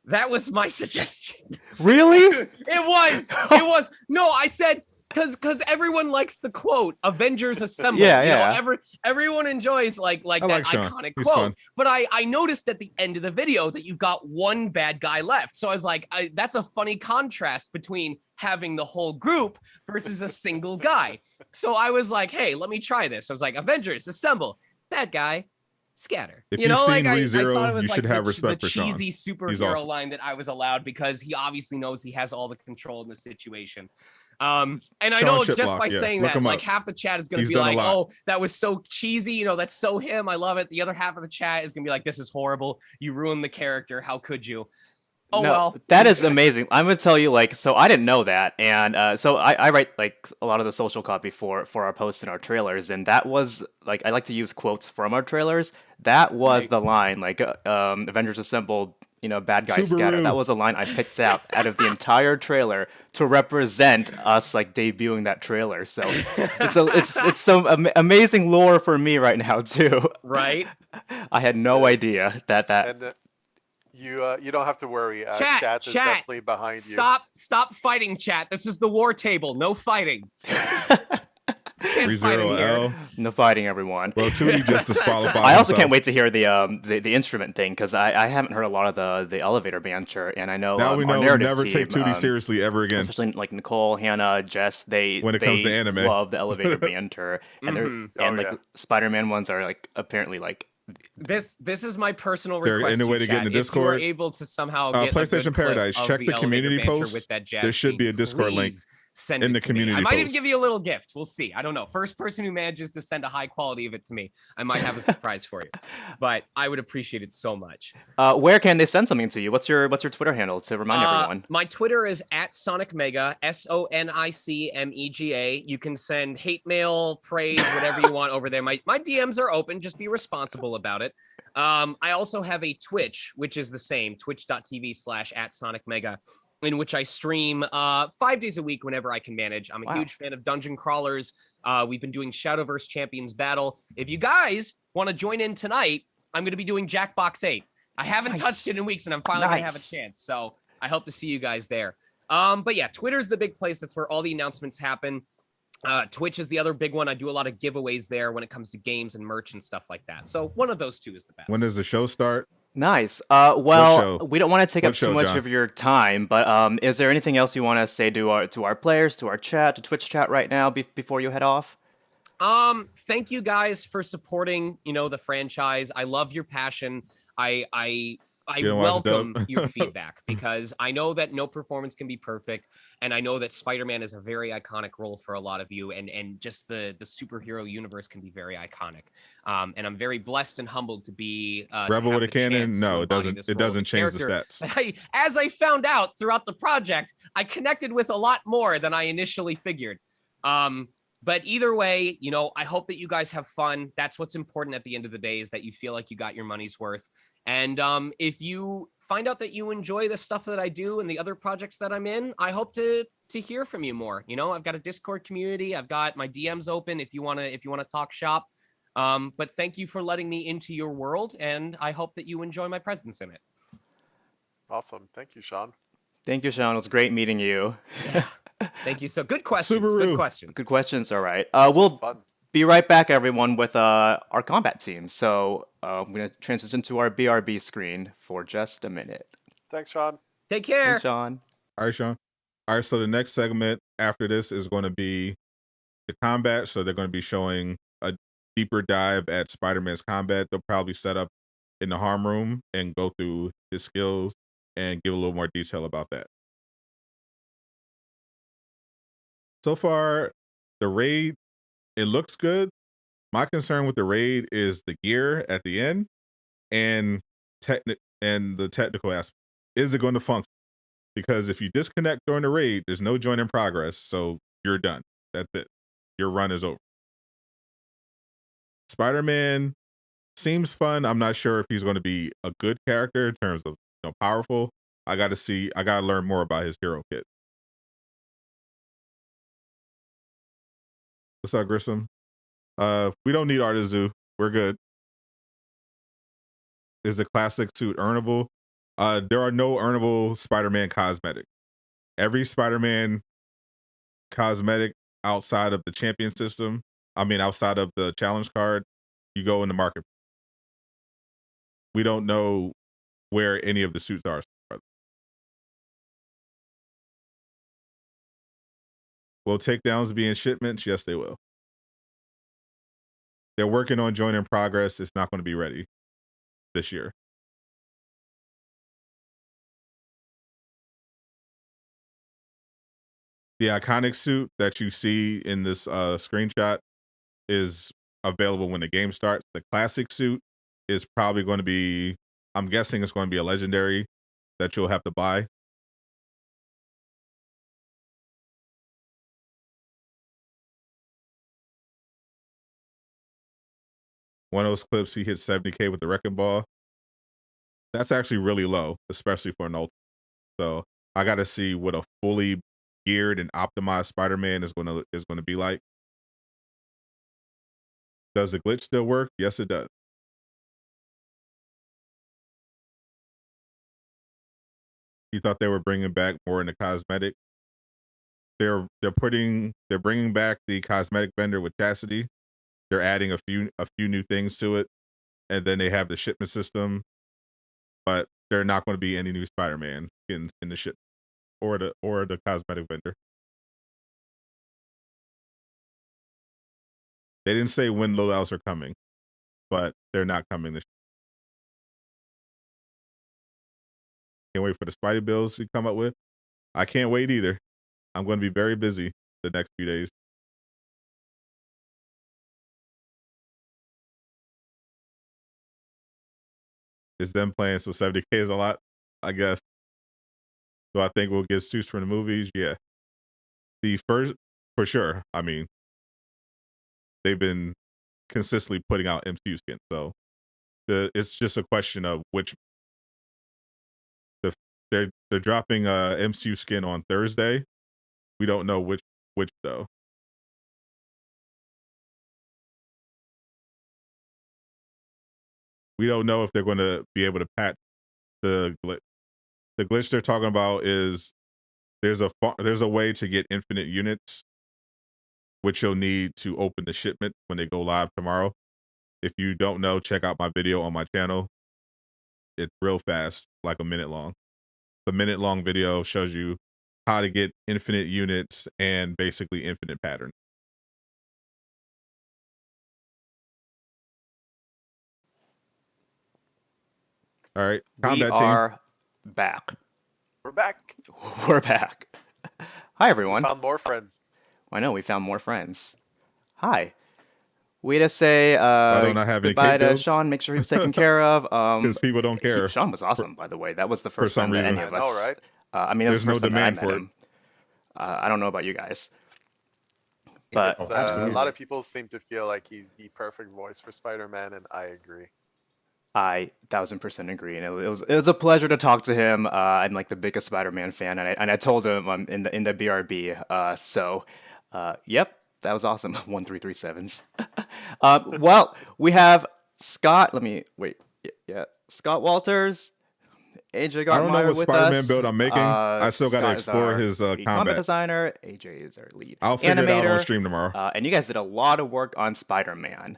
That was my suggestion. Really? It was. No, I said because everyone likes the quote "Avengers assemble." Yeah. Everyone enjoys like that iconic quote. Fun. But I noticed at the end of the video that you got one bad guy left. So I was like, that's a funny contrast between having the whole group versus a single guy. So I was like, hey, let me try this. I was like, "Avengers assemble, bad guy scatter." If you've seen ReZero, you should have respect for Sean. The cheesy superhero line that I was allowed because he obviously knows he has all the control in the situation. And I know Chiplock, just by saying that, like half the chat is going to be like, "Oh, that was so cheesy. You know, that's so him. I love it." The other half of the chat is going to be like, "This is horrible. You ruined the character. How could you?" Oh, no, well, that is amazing. I'm gonna tell you, like, so I didn't know that, and so I write like a lot of the social copy for our posts and our trailers, and that was like I like to use quotes from our trailers. That was the line, like, "Avengers assemble, you know, bad guys scatter." That was a line I picked out of the entire trailer to represent us like debuting that trailer. So it's some amazing lore for me right now too. Right? I had no idea that. And, you don't have to worry. Chat is definitely behind you. Stop fighting, chat. This is the war table. No fighting. ReZero. No fighting, everyone. Well, Tootie just disqualified. I also can't wait to hear the instrument thing because I haven't heard a lot of the elevator banter, and I know now we know we'll never take Tootie seriously ever again. Especially like Nicole, Hannah, Jess. When it comes to anime, love the elevator banter, and Spider-Man ones are like apparently like. This is my personal request. Any way to get in the Discord? If you were able to somehow get PlayStation Paradise, check the community post. With that jazz there should be a Discord link in the community. I might post. even give you a little gift. We'll see. I don't know. First person who manages to send a high quality of it to me, I might have a surprise for you. But I would appreciate it so much. Where can they send something to you? What's your Twitter handle to remind everyone? My Twitter is @SonicMega, SonicMega. You can send hate mail, praise, whatever you want over there. My DMs are open. Just be responsible about it. I also have a Twitch, which is the same, twitch.tv/@SonicMega, in which I stream 5 days a week whenever I can manage. I'm a huge fan of dungeon crawlers. We've been doing Shadowverse Champions Battle. If you guys want to join in tonight, I'm going to be doing Jackbox 8. I haven't touched it in weeks, and I'm finally going to have a chance. So I hope to see you guys there. But yeah, Twitter's the big place. That's where all the announcements happen. Twitch is the other big one. I do a lot of giveaways there when it comes to games and merch and stuff like that. So one of those two is the best. When does the show start? Nice. Well, we don't want to take up too much of your time, but is there anything else you want to say to our players, to our chat, to Twitch chat right now before you head off? Thank you guys for supporting, the franchise. I love your passion. I welcome your feedback because I know that no performance can be perfect, and I know that Spider-Man is a very iconic role for a lot of you, and just the superhero universe can be very iconic. And I'm very blessed and humbled to be Rebel with a cannon. No, it doesn't. It doesn't change the stats. As I found out throughout the project, I connected with a lot more than I initially figured. But either way, I hope that you guys have fun. That's what's important at the end of the day, is that you feel like you got your money's worth. And if you find out that you enjoy the stuff that I do and the other projects that I'm in, I hope to hear from you more. I've got a Discord community. I've got my DMs open if you want to talk shop. But thank you for letting me into your world, and I hope that you enjoy my presence in it. Awesome. Thank you, Sean. Thank you, Sean. It was great meeting you. Yeah. Thank you. So good questions. Good questions. Good questions. All right. We'll be right back, everyone, with our combat team. So I'm going to transition to our BRB screen for just a minute. Thanks, Sean. Take care. Thanks, Sean. All right, Sean. All right, so the next segment after this is going to be the combat. So they're going to be showing a deeper dive at Spider-Man's combat. They'll probably set up in the harm room and go through his skills and give a little more detail about that. So far, the raid, it looks good. my concern with the raid is the gear at the end and the technical aspect. Is it going to function? Because if you disconnect during the raid, there's no join in progress, so you're done. That's it. Your run is over. Spider-Man seems fun. I'm not sure if he's going to be a good character in terms of powerful. I got to learn more about his hero kit. What's up, Grissom? We don't need Artizu. We're good. Is the classic suit earnable? There are no earnable Spider-Man cosmetic. Every Spider-Man cosmetic outside of the champion system, outside of the challenge card, you go in the market. We don't know where any of the suits are. Will takedowns be in shipments? Yes, they will. They're working on join in progress. It's not going to be ready this year. The iconic suit that you see in this screenshot is available when the game starts. The classic suit is probably going to be, I'm guessing it's going to be a legendary that you'll have to buy. One of those clips, he hit 70K with the Wrecking Ball. That's actually really low, especially for an ult. So I got to see what a fully geared and optimized Spider-Man is going to be like. Does the glitch still work? Yes, it does. You thought they were bringing back more in the cosmetic? They're bringing back the cosmetic vendor with Chastity. They're adding a few new things to it, and then they have the shipment system. But there are not going to be any new Spider-Man in the ship or the cosmetic vendor. They didn't say when loadouts are coming, but they're not coming this year. Can't wait for the Spidey bills to come up with. I can't wait either. I'm going to be very busy the next few days. It's them playing, so 70K is a lot, I guess. Do I think we'll get suits from the movies? Yeah. The first, for sure. They've been consistently putting out MCU skins, so it's just a question of which. They're dropping a MCU skin on Thursday. We don't know which though. We don't know if they're going to be able to patch the glitch. The glitch they're talking about is there's a way to get infinite units, which you'll need to open the shipment when they go live tomorrow. If you don't know, check out my video on my channel. It's real fast, like a minute long. The minute-long video shows you how to get infinite units and basically infinite patterns. All right, combat we team. are back. We're back. We're back. Hi, everyone. We found more friends. I know, we found more friends. Hi. We to say don't I have any goodbye cape to builds? Sean. Make sure he was taken care of. Because people don't care. Sean was awesome, by the way. That was the first some time that reason. any of I know, us. right? That was There's the no first time that I demand met for it. him. I don't know about you guys, but It's, a lot of people seem to feel like he's the perfect voice for Spider-Man, and I agree. I 1000% agree, and it was a pleasure to talk to him. I'm like the biggest Spider-Man fan, and I told him I'm in the BRB. Yep, that was awesome. 1337s. Well, we have Scott. Let me wait. Yeah, Scott Walters, AJ Gartmeyer I don't know what with Spider-Man us. build I'm making. I still got to Scott is explore our his lead combat designer. AJ is our lead I'll figure it out on animator. stream tomorrow. And you guys did a lot of work on Spider-Man.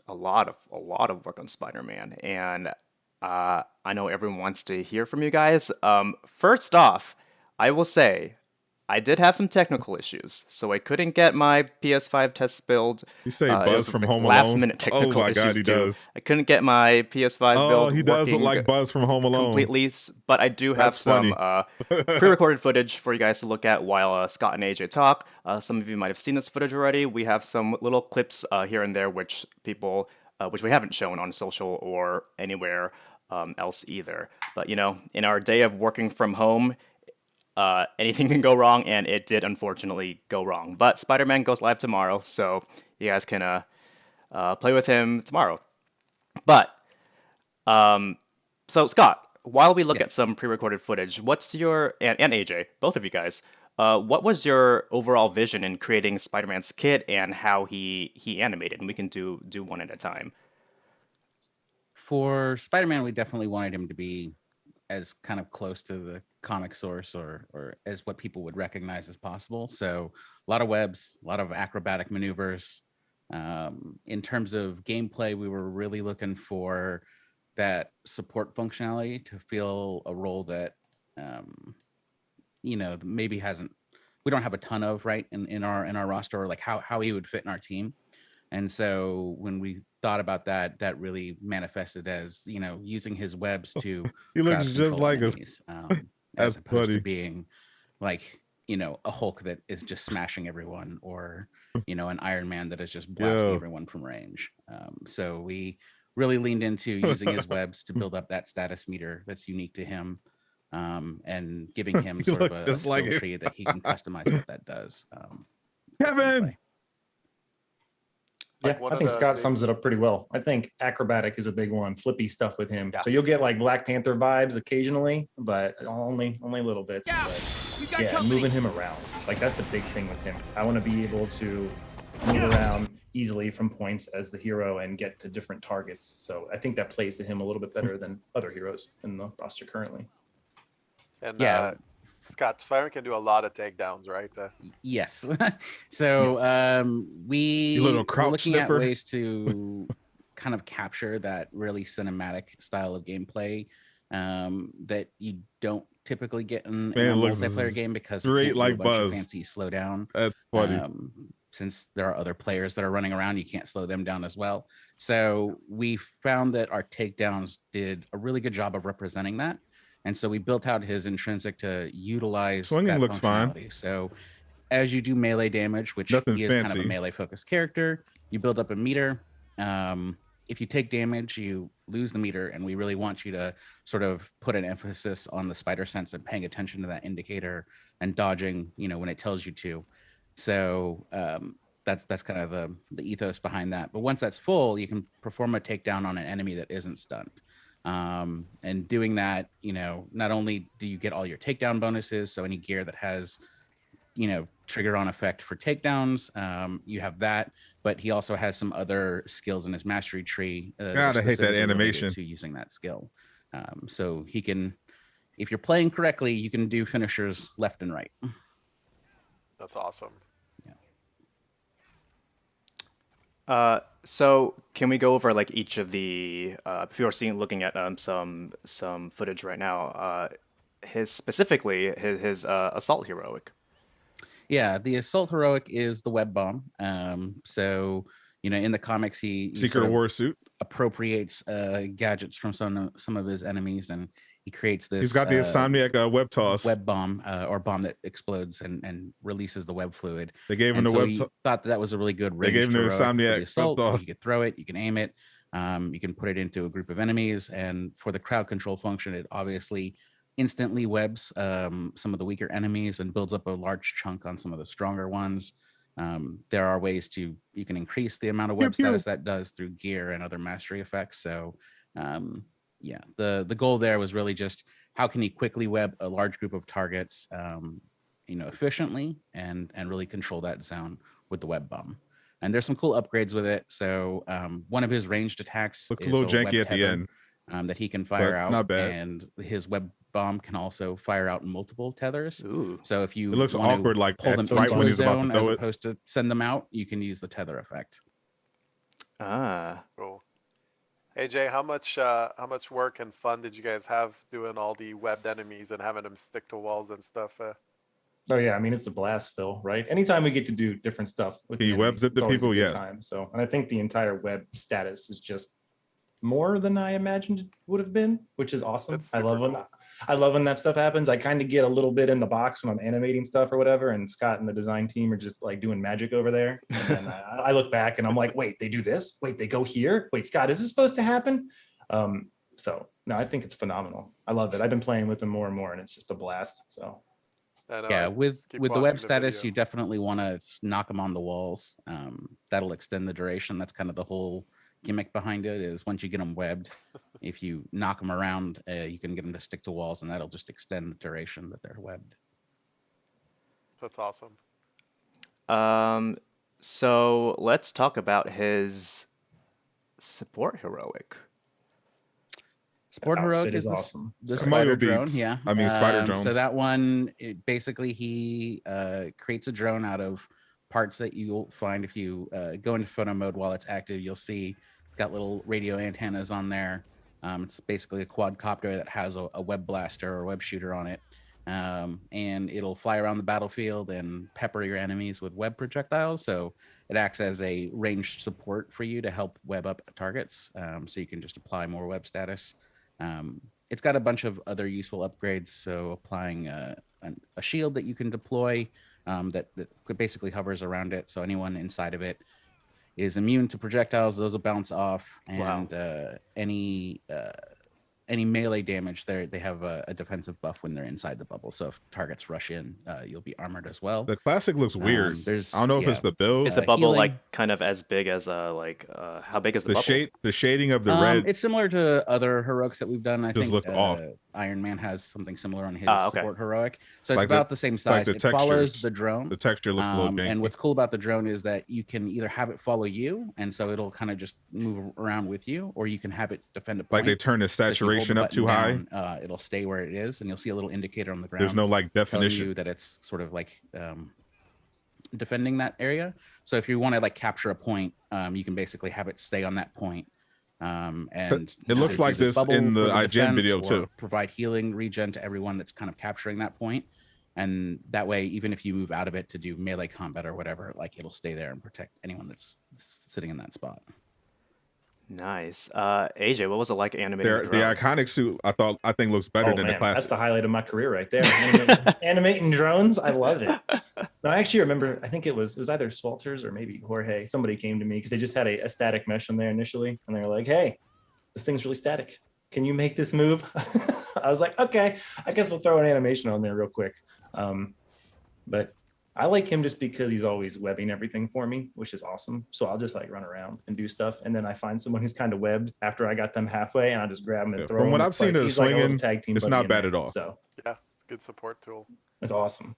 A lot of work on Spider-Man, and I know everyone wants to hear from you guys. First off, I will say I did have some technical issues, so I couldn't get my PS5 test build. You say It Buzz was from like Home last Alone? minute Oh technical my God, issues he too. does. I couldn't get my PS5 Oh, build he does look working like Buzz from Home Alone. completely, but I do have That's some funny. pre-recorded footage for you guys to look at while Scott and AJ talk. Some of you might have seen this footage already. We have some little clips here and there which which we haven't shown on social or anywhere else either. But you know, in our day of working from home, anything can go wrong, and it did unfortunately go wrong. But Spider-Man goes live tomorrow, so you guys can play with him tomorrow. But so Scott, while we look at Yes. some pre-recorded footage, what's your and AJ, both of you guys, what was your overall vision in creating Spider-Man's kit and how he animated? And we can do one at a time. For Spider-Man, we definitely wanted him to be as kind of close to the comic source or as what people would recognize as possible. So a lot of webs, a lot of acrobatic maneuvers. In terms of gameplay, we were really looking for that support functionality to feel a role that maybe we don't have a ton of right in our roster, or like how he would fit in our team. And so when we thought about that, that really manifested as, using his webs to He looks crowd just control like him. enemies, That's as opposed funny. to being like, a Hulk that is just smashing everyone, or, an Iron Man that is just blasting Yo. everyone from range. So we really leaned into using his webs to build up that status meter that's unique to him, and giving him He sort of look a just like skill him. tree that he can customize what that does. for Kevin! gameplay. Like Yeah, one I of think the Scott big- sums it up pretty well. I think acrobatic is a big one, flippy stuff with him. Yeah. So you'll get like Black Panther vibes occasionally, but only little bits. But yeah, moving him around. Like that's the big thing with him. I want to be able to move around easily from points as the hero and get to different targets. So I think that plays to him a little bit better than other heroes in the roster currently. And Yeah. Scott, Spider-Man can do a lot of takedowns, right? Yes. So we You little were crouch looking sniffer. at ways to kind of capture that really cinematic style of gameplay that you don't typically get in Man, a it looks multiplayer game, because we straight can't do like a bunch of Buzz. fancy slow down. That's funny. Since there are other players that are running around, you can't slow them down as well. So we found that our takedowns did a really good job of representing that. And so we built out his intrinsic to utilize Swinging that looks fine. functionality. So as you do melee damage, which Nothing he is kind of fancy. a melee focused character, you build up a meter. If you take damage, you lose the meter, and we really want you to sort of put an emphasis on the spider sense and paying attention to that indicator and dodging, when it tells you to. So that's kind of the ethos behind that. But once that's full, you can perform a takedown on an enemy that isn't stunned. And doing that, not only do you get all your takedown bonuses, so any gear that has, trigger on effect for takedowns, you have that, but he also has some other skills in his mastery tree. That are God, I hate that specifically related animation. to using that skill. So he can, if you're playing correctly, you can do finishers left and right. That's awesome. So can we go over like each of the if you're looking at some footage right now, his assault heroic. Yeah, the assault heroic is the web bomb. So in the comics, he Secret sort of War suit. appropriates gadgets from some of his enemies, and he creates this. He's got the Insomniac web toss. Web bomb, or bomb that explodes and releases the web fluid. They gave him And the so web he toss. thought that was a really good They range gave him the heroic for Insomniac the web assault. toss. You could throw it, you can aim it, you can put it into a group of enemies, and for the crowd control function, it obviously instantly webs some of the weaker enemies and builds up a large chunk on some of the stronger ones. There are ways you can increase the amount of web status that does through gear and other mastery effects. So yeah, the goal there was really just how can you quickly web a large group of targets efficiently and really control that zone with the web bomb. And there's some cool upgrades with it. So one of his ranged attacks Looks a is little web janky at the tether, end. that he can fire but out. not bad. And his web bomb can also fire out multiple tethers. Ooh. So if you It looks want to awkward, like pull them right into when a he's about to zone throw as it. opposed to send them out, you can use the tether effect. Ah. Cool. AJ, how much work and fun did you guys have doing all the webbed enemies and having them stick to walls and stuff? Oh yeah, I mean it's a blast, Phil. Right? Anytime we get to do different stuff with Can you web enemies, zip it's the always a people? good Yes. time. So, and I think the entire web status is just more than I imagined it would have been, which is awesome. That's I love super when cool. I love when that stuff happens. I kind of get a little bit in the box when I'm animating stuff or whatever, and Scott and the design team are just like doing magic over there. And then I look back and I'm like, wait, they do this? Wait, they go here? Wait, Scott, is this supposed to happen? So no, I think it's phenomenal. I love it. I've been playing with them more and more, and it's just a blast. So I know, Yeah, I with just keep the web watching status, video. you definitely want to knock them on the walls. That'll extend the duration. That's kind of the whole gimmick behind it. Is once you get them webbed, if you knock them around, you can get them to stick to walls, and that'll just extend the duration that they're webbed. That's awesome. So let's talk about his support heroic. Sport Heroic outfit is is awesome. the Sorry. spider Mario drone. beats. Yeah, I mean, spider So drones. that one, basically, he creates a drone out of parts that you'll find if you go into photo mode while it's active. You'll see it's got little radio antennas on there. It's basically a quadcopter that has a web blaster or web shooter on it, and it'll fly around the battlefield and pepper your enemies with web projectiles. So it acts as a ranged support for you to help web up targets. So you can just apply more web status. It's got a bunch of other useful upgrades. So applying a shield that you can deploy that basically hovers around it. So anyone inside of it is immune to projectiles. Those will bounce off, and any melee damage, they have a defensive buff when they're inside the bubble. So if targets rush in, you'll be armored as well. The classic looks weird. I don't know if it's the build. Is the bubble healing. like kind of as big as how big is the bubble? The shading of the red. It's similar to other heroics that we've done. I Just think look off. Iron Man has something similar on his Okay. support heroic. So it's Like about the same size. the It follows textures. the drone. The texture looks a little janky. And what's cool about the drone is that you can either have it follow you, and so it'll kind of just move around with you, or you can have it defend a point. Like they turn the So if you hold saturation the up too button high. down, it'll stay where it is, and you'll see a little indicator on the ground. There's no like telling definition. you that it's sort of like defending that area. So if you want to like capture a point, you can basically have it stay on that point. And It looks there's like this this bubble in for the IGN defense, video or too. provide healing regen to everyone that's kind of capturing that point. And that way, even if you move out of it to do melee combat or whatever, like it'll stay there and protect anyone that's sitting in that spot. Nice. AJ, what was it like animating The drones? iconic suit, I think looks better than the That's classic. the highlight of my career right there. Animating drones, I love it. No, I actually remember. I think it was either Swalters or maybe Jorge. Somebody came to me because they just had a static mesh on there initially, and they were like, "Hey, this thing's really static. Can you make this move?" I was like, "Okay, I guess we'll throw an animation on there real quick." But I like him just because he's always webbing everything for me, which is awesome. So I'll just like run around and do stuff, and then I find someone who's kind of webbed after I got them halfway, and I'll just grab them and throw From them. what I've It's seen like, of he's like a little swinging, tag team it's buddy not in bad there. at all. So Yeah, it's a good support tool. it's awesome.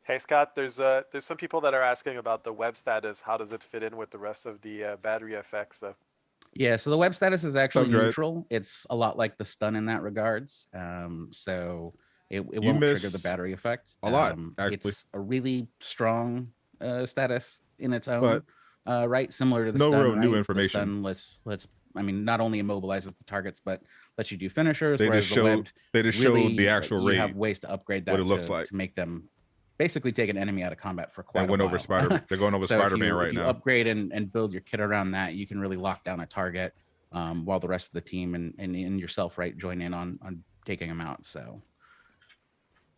Hey Scott, there's some people that are asking about the web status. How does it fit in with the rest of the battery effects? Yeah, so the web status is actually Dread? neutral. It's a lot like the stun in that regards. So it won't trigger miss the battery effect. a lot, actually. It's a really strong status in its own But right, similar to the no stun. real new right? The information. stun lets I mean, not only immobilizes the targets, but lets you do finishers. They whereas just the showed webbed they just really, showed the actual you raid. have ways to upgrade that what it looks to, like. to make them basically take an enemy out of combat for quite They went a over while. Spider. They're going over So if Spider-Man you- right if you now. upgrade and build your kit around that, you can really lock down a target while the rest of the team and yourself, right, join in on taking them out. So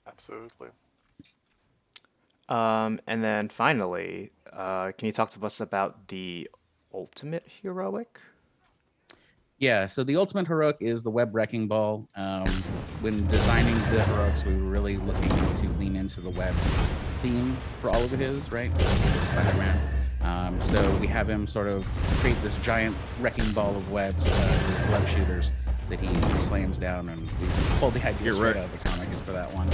Absolutely. And then finally, can you talk to us about the ultimate heroic? yeah, so the ultimate heroic is the web wrecking ball. When designing the heroics, we were really looking to lean into the web theme for all of it is, right? Spider-Man. So we have him sort of create this giant wrecking ball of webs with web shooters that he slams down, and we pulled the idea Get straight wrecked. out of the comics for that one.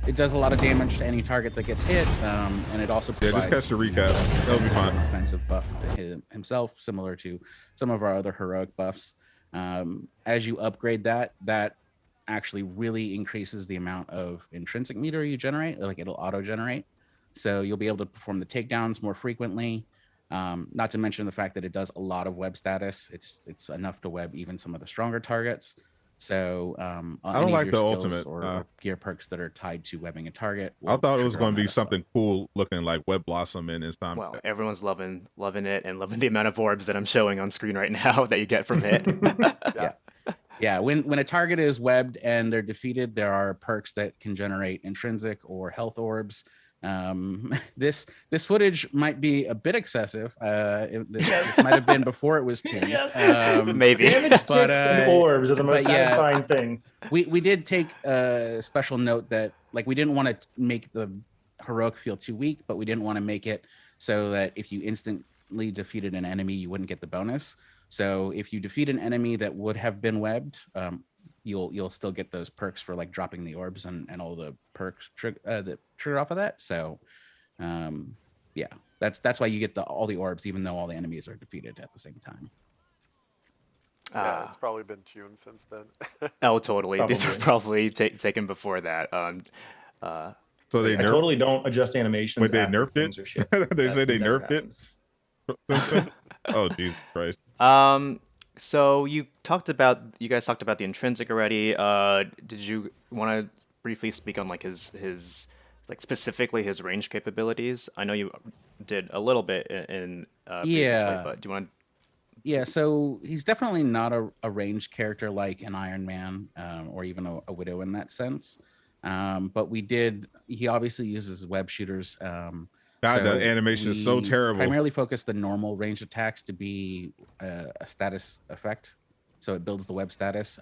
It does a lot of damage to any target that gets hit, and it also Yeah, provides just catch the recap. That'll be fine. offensive buff to himself, similar to some of our other heroic buffs. As you upgrade that actually really increases the amount of intrinsic meter you generate, like it'll auto-generate. So you'll be able to perform the takedowns more frequently. Not to mention the fact that it does a lot of web status. It's enough to web even some of the stronger targets. So I don't any of like your the skills ultimate. or gear perks that are tied to webbing a target. I will thought it was trigger going on to be that as well. something cool looking like Web Blossom in Inside. Well, everyone's loving it and loving the amount of orbs that I'm showing on screen right now that you get from it. Yeah. When a target is webbed and they're defeated, there are perks that can generate intrinsic or health orbs. This footage might be a bit excessive. This might have been before it was tuned. Maybe. Damage ticks and orbs are the most satisfying thing. We did take a special note that like we didn't want to make the heroic feel too weak, but we didn't want to make it so that if you instantly defeated an enemy, you wouldn't get the bonus. So if you defeat an enemy that would have been webbed, you'll still get those perks for like dropping the orbs and all the perks that trigger off of that. So yeah, that's why you get all the orbs, even though all the enemies are defeated at the same time. Yeah, it's probably been tuned since then. Oh, totally. These were probably taken before that. So they I totally don't adjust animations. But they after nerfed things it. or shit. They say they never nerfed happens. it. Oh Jesus Christ! So you guys talked about the intrinsic already. Did you want to briefly speak on like his like specifically his range capabilities? I know you did a little bit in previously, but do you want to? Yeah, so he's definitely not a ranged character like an Iron Man or even a Widow in that sense. But he obviously uses web shooters. God, the animation is so terrible. Primarily focus the normal range attacks to be a status effect, so it builds the web status.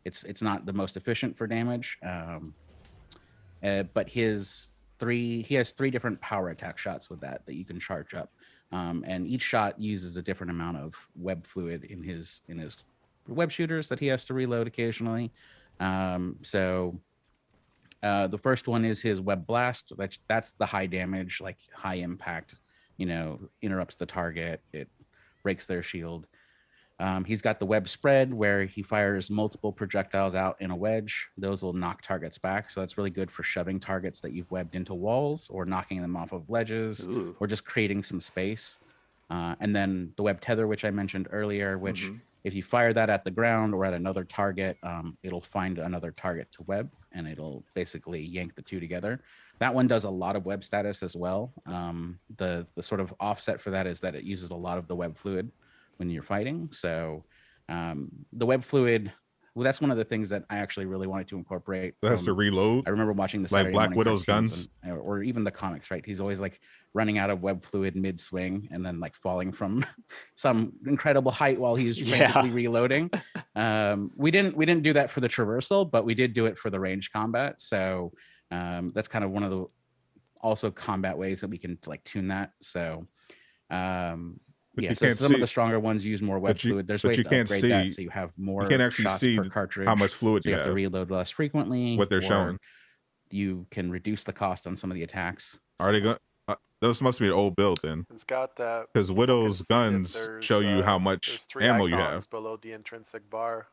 It's not the most efficient for damage, but he has three different power attack shots with that you can charge up, and each shot uses a different amount of web fluid in his web shooters that he has to reload occasionally. The first one is his web blast. That's the high damage, like high impact, interrupts the target. It breaks their shield. He's got the web spread where he fires multiple projectiles out in a wedge. Those will knock targets back. So that's really good for shoving targets that you've webbed into walls or knocking them off of ledges. Ooh. Or just creating some space. And then the web tether, which I mentioned earlier, which if you fire that at the ground or at another target, it'll find another target to web and it'll basically yank the two together. That one does a lot of web status as well. The sort of offset for that is that it uses a lot of the web fluid when you're fighting. So the web fluid, well, that's one of the things that I actually really wanted to incorporate. It has to reload. I remember watching the like Saturday Black morning Widow's cartoons guns, or even the comics, right? He's always like running out of web fluid mid swing and then like falling from some incredible height while he's frantically reloading. We didn't do that for the traversal, but we did do it for the range combat. So that's kind of one of the also combat ways that we can like tune that. So yeah, so some of the stronger ones use more web fluid. There's ways to upgrade that so you have more. You can't actually see per cartridge, how much fluid so you have to reload less frequently. What they're showing. You can reduce the cost on some of the attacks. Are they going? Those must be an old build then. It's got that. Because Widow's guns show you how much ammo you have below the intrinsic bar.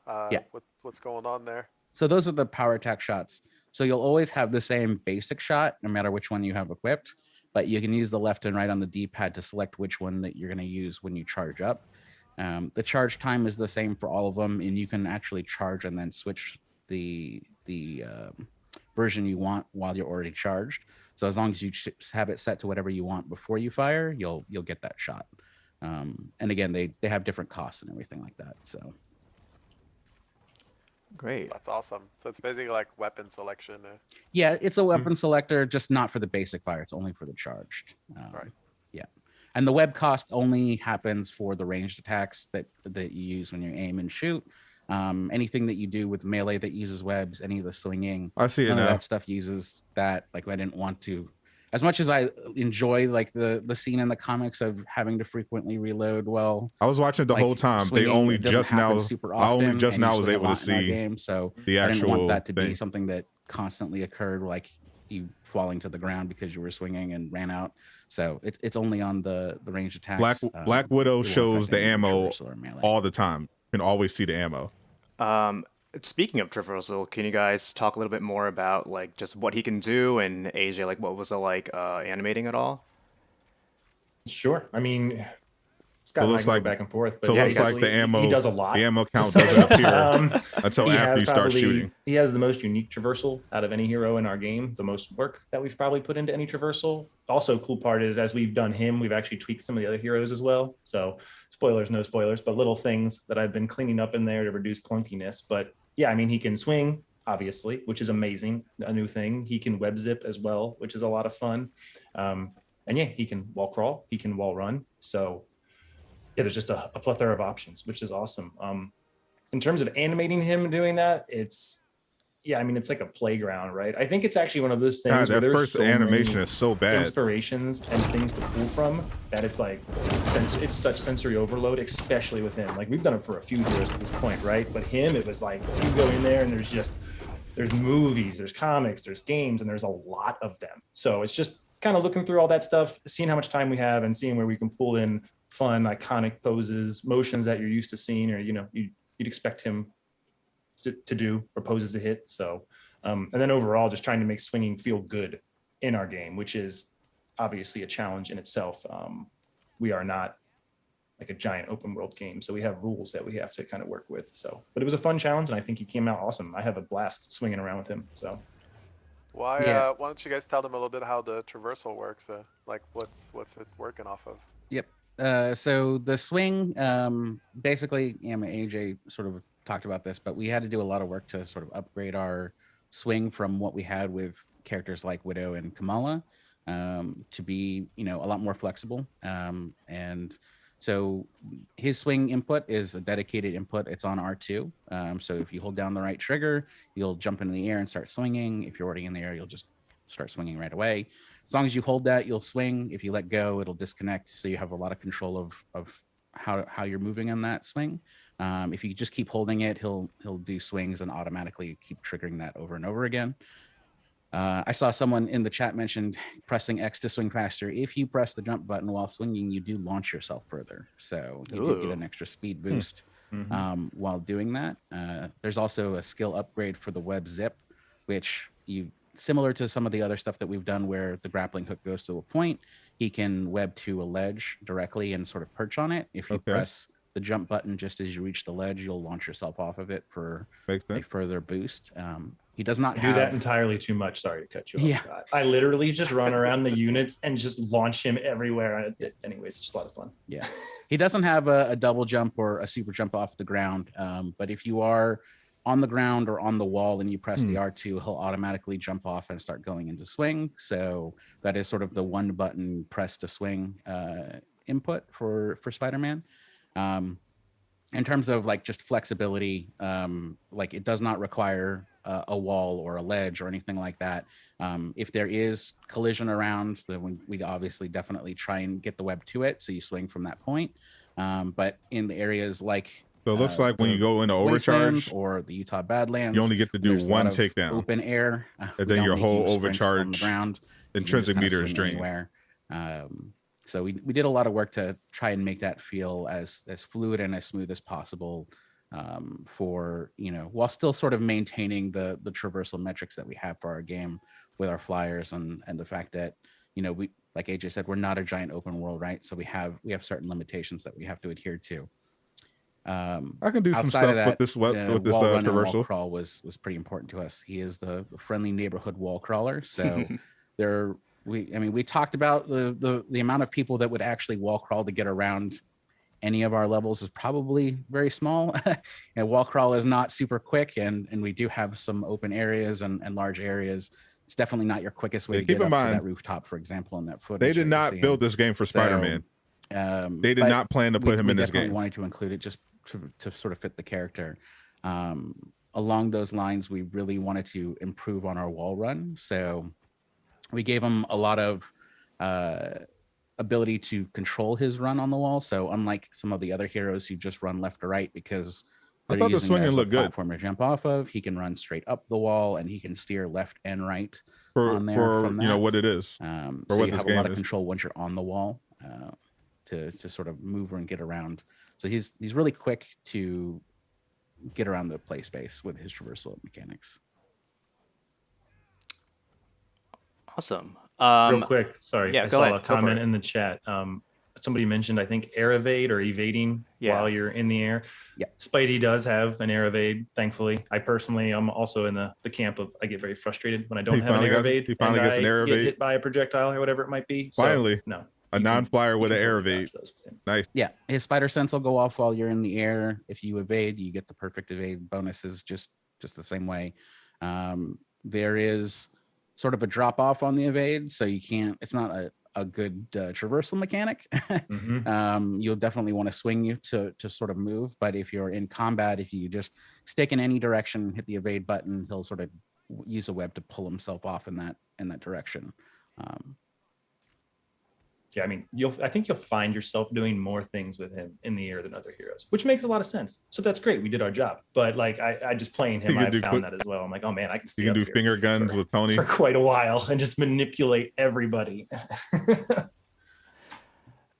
What's going on there? So those are the power attack shots. So you'll always have the same basic shot, no matter which one you have equipped. But you can use the left and right on the D-pad to select which one that you're going to use when you charge up. The charge time is the same for all of them, and you can actually charge and then switch the version you want while you're already charged. So as long as you have it set to whatever you want before you fire, you'll get that shot. And again, they have different costs and everything like that. So great. That's awesome. So it's basically like weapon selection. Yeah, it's a weapon selector, just not for the basic fire. It's only for the charged. Right. Yeah. And the web cost only happens for the ranged attacks that you use when you aim and shoot. Anything that you do with melee that uses webs, any of the swinging, I see it none now. of that stuff uses that. Like I didn't want to, as much as I enjoy like the scene in the comics of having to frequently reload. Well, I was watching the whole time. They only just now. I only just now was able to see game, so the actual. I didn't want that to thing. be something that constantly occurred, like you falling to the ground because you were swinging and ran out. So it's only on the range attacks. Black Widow shows the ammo traversal or melee. all the time. You can always see the ammo. Speaking of traversal, can you guys talk a little bit more about like just what he can do and AJ, like what was it like animating it all? Sure. I mean, Scott and I looks can like go back and forth, but so yeah, looks like the ammo. he does a lot. The ammo count So, doesn't appear until he after has you start shooting. He has the most unique traversal out of any hero in our game. The most work that we've probably put into any traversal. Also, cool part is as we've done him, we've actually tweaked some of the other heroes as well. So spoilers, no spoilers, but little things that I've been cleaning up in there to reduce clunkiness. But yeah, I mean, he can swing, obviously, which is amazing. A new thing. He can web zip as well, which is a lot of fun. And yeah, he can wall crawl, he can wall run. So yeah, there's just a plethora of options, which is awesome. In terms of animating him doing that, it's like a playground, right? I think it's actually one of those things God, where that there's first so animation many is so bad. inspirations and things to pull from that it's like it's such sensory overload, especially with him. Like we've done it for a few years at this point, right? But him, it was like you go in there and there's movies, there's comics, there's games, and there's a lot of them. So it's just kind of looking through all that stuff, seeing how much time we have and seeing where we can pull in fun, iconic poses, motions that you're used to seeing, or, you'd expect him to do, or poses to hit. So, and then overall, just trying to make swinging feel good in our game, which is obviously a challenge in itself. We are not like a giant open world game, so we have rules that we have to kind of work with. So, but it was a fun challenge, and I think he came out awesome. I have a blast swinging around with him. So. Why don't you guys tell them a little bit how the traversal works? Like what's it working off of? Yep. So the swing, basically, AJ sort of talked about this, but we had to do a lot of work to sort of upgrade our swing from what we had with characters like Widow and Kamala to be, a lot more flexible. And so his swing input is a dedicated input. It's on R2. So if you hold down the right trigger, you'll jump into the air and start swinging. If you're already in the air, you'll just start swinging right away. As long as you hold that, you'll swing. If you let go, it'll disconnect. So you have a lot of control of how you're moving on that swing. If you just keep holding it, he'll do swings and automatically keep triggering that over and over again. I saw someone in the chat mentioned pressing X to swing faster. If you press the jump button while swinging, you do launch yourself further. So you do get an extra speed boost while doing that. There's also a skill upgrade for the web zip, which similar to some of the other stuff that we've done where the grappling hook goes to a point, he can web to a ledge directly and sort of perch on it. If you press the jump button just as you reach the ledge, you'll launch yourself off of it for a further boost. He does not do that entirely too much. Sorry to cut you off, Scott. I literally just run around the units and just launch him everywhere. Anyways, it's just a lot of fun. Yeah. He doesn't have a double jump or a super jump off the ground. But if you are on the ground or on the wall and you press the R2, he'll automatically jump off and start going into swing. So that is sort of the one button press to swing input for Spider-Man. In terms of like just flexibility, like it does not require a wall or a ledge or anything like that. If there is collision around, then we'd obviously definitely try and get the web to it, so you swing from that point. But in the areas like so it looks like when you go into overcharge or the Utah Badlands, you only get to do one takedown, open air, and then your whole overcharge on the ground, intrinsic meter is drained. So we did a lot of work to try and make that feel as fluid and as smooth as possible, for while still sort of maintaining the traversal metrics that we have for our game with our flyers and the fact that we, like AJ said, we're not a giant open world, right? So we have certain limitations that we have to adhere to. I can do some stuff with this traversal. Wall crawl was pretty important to us. He is the friendly neighborhood wall crawler. So we talked about the amount of people that would actually wall crawl to get around any of our levels is probably very small. And wall crawl is not super quick, and we do have some open areas and large areas. It's definitely not your quickest way to get up to that rooftop, for example, in that footage. They did not build this game for Spider-Man. They did not plan to put him in this game. We wanted to include it just to sort of fit the character. Along those lines, we really wanted to improve on our wall run. So we gave him a lot of ability to control his run on the wall. So unlike some of the other heroes who just run left or right because I thought the swinging looked good. Platform to jump off of, he can run straight up the wall and he can steer left and right on there. For what it is. So you have a lot of control once you're on the wall to sort of move and get around. So he's really quick to get around the play space with his traversal mechanics. Awesome. Real quick, sorry, yeah, I go saw ahead. a comment in the chat. somebody mentioned, I think, air evade or evading while you're in the air. Yeah. Spidey does have an air evade, thankfully. I personally am also in the camp of I get very frustrated when I don't have an air evade. He finally gets an air get evade. hit by a projectile or whatever it might be. Finally. So, no. A non-flyer with an air totally evade. dodge those with him. Nice. Yeah, his spider sense will go off while you're in the air. If you evade, you get the perfect evade bonuses just the same way. There is sort of a drop off on the evade, so you can't. It's not a good traversal mechanic. You'll definitely want to swing you to sort of move, but if you're in combat, if you just stick in any direction, hit the evade button, he'll sort of use a web to pull himself off in that direction. Yeah, I mean, I think you'll find yourself doing more things with him in the air than other heroes, which makes a lot of sense. So that's great. We did our job. But like, I just playing him, I found that as well. I'm like, oh man, I can stay You can up do here finger guns with Tony for quite a while and just manipulate everybody.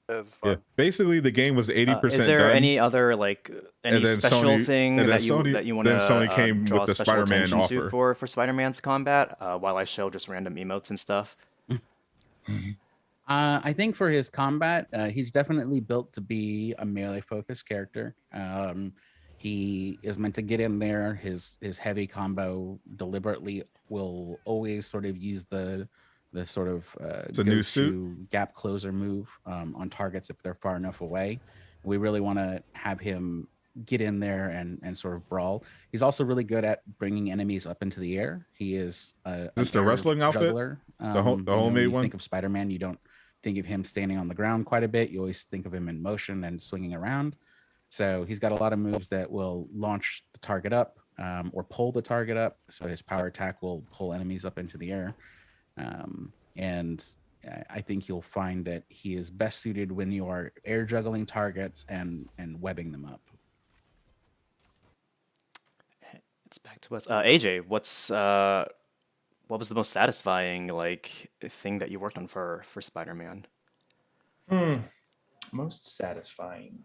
That's fun. Yeah, basically the game was 80% Is there done. any other like any special thing that you want to Sony came draw with the special Spider-Man attention offer to for Spider-Man's combat? While I show just random emotes and stuff. I think for his combat, he's definitely built to be a melee focused character. He is meant to get in there. His heavy combo deliberately will always sort of use the sort of go-to gap closer move on targets if they're far enough away. We really want to have him get in there and sort of brawl. He's also really good at bringing enemies up into the air. He is this the wrestling outfit? Juggler. The homemade one? Think of Spider-Man, you don't think of him standing on the ground quite a bit. You always think of him in motion and swinging around. So he's got a lot of moves that will launch the target up or pull the target up. So his power attack will pull enemies up into the air. And I think you'll find that he is best suited when you are air juggling targets and webbing them up. It's back to us. AJ, what was the most satisfying like thing that you worked on for Spider-Man? Most satisfying.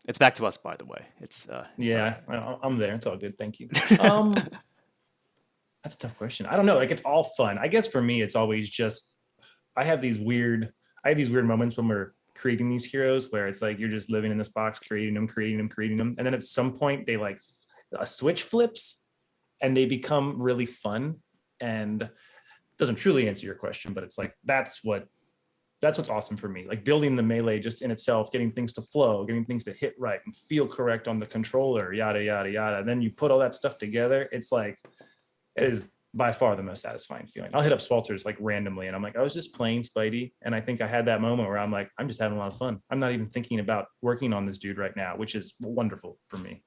It's back to us, by the way. It's yeah, I'm there. It's all good. Thank you. That's a tough question. I don't know. Like, it's all fun. I guess for me, it's always just I have these weird moments when we're creating these heroes where it's like you're just living in this box, creating them, and then at some point they like a switch flips and they become really fun. And it doesn't truly answer your question, but it's like that's what's awesome for me. Like building the melee just in itself, getting things to flow, getting things to hit right and feel correct on the controller, yada yada yada. And then you put all that stuff together. It's like it is by far the most satisfying feeling. I'll hit up Swalters like randomly and I'm like, I was just playing Spidey. And I think I had that moment where I'm like, I'm just having a lot of fun. I'm not even thinking about working on this dude right now, which is wonderful for me.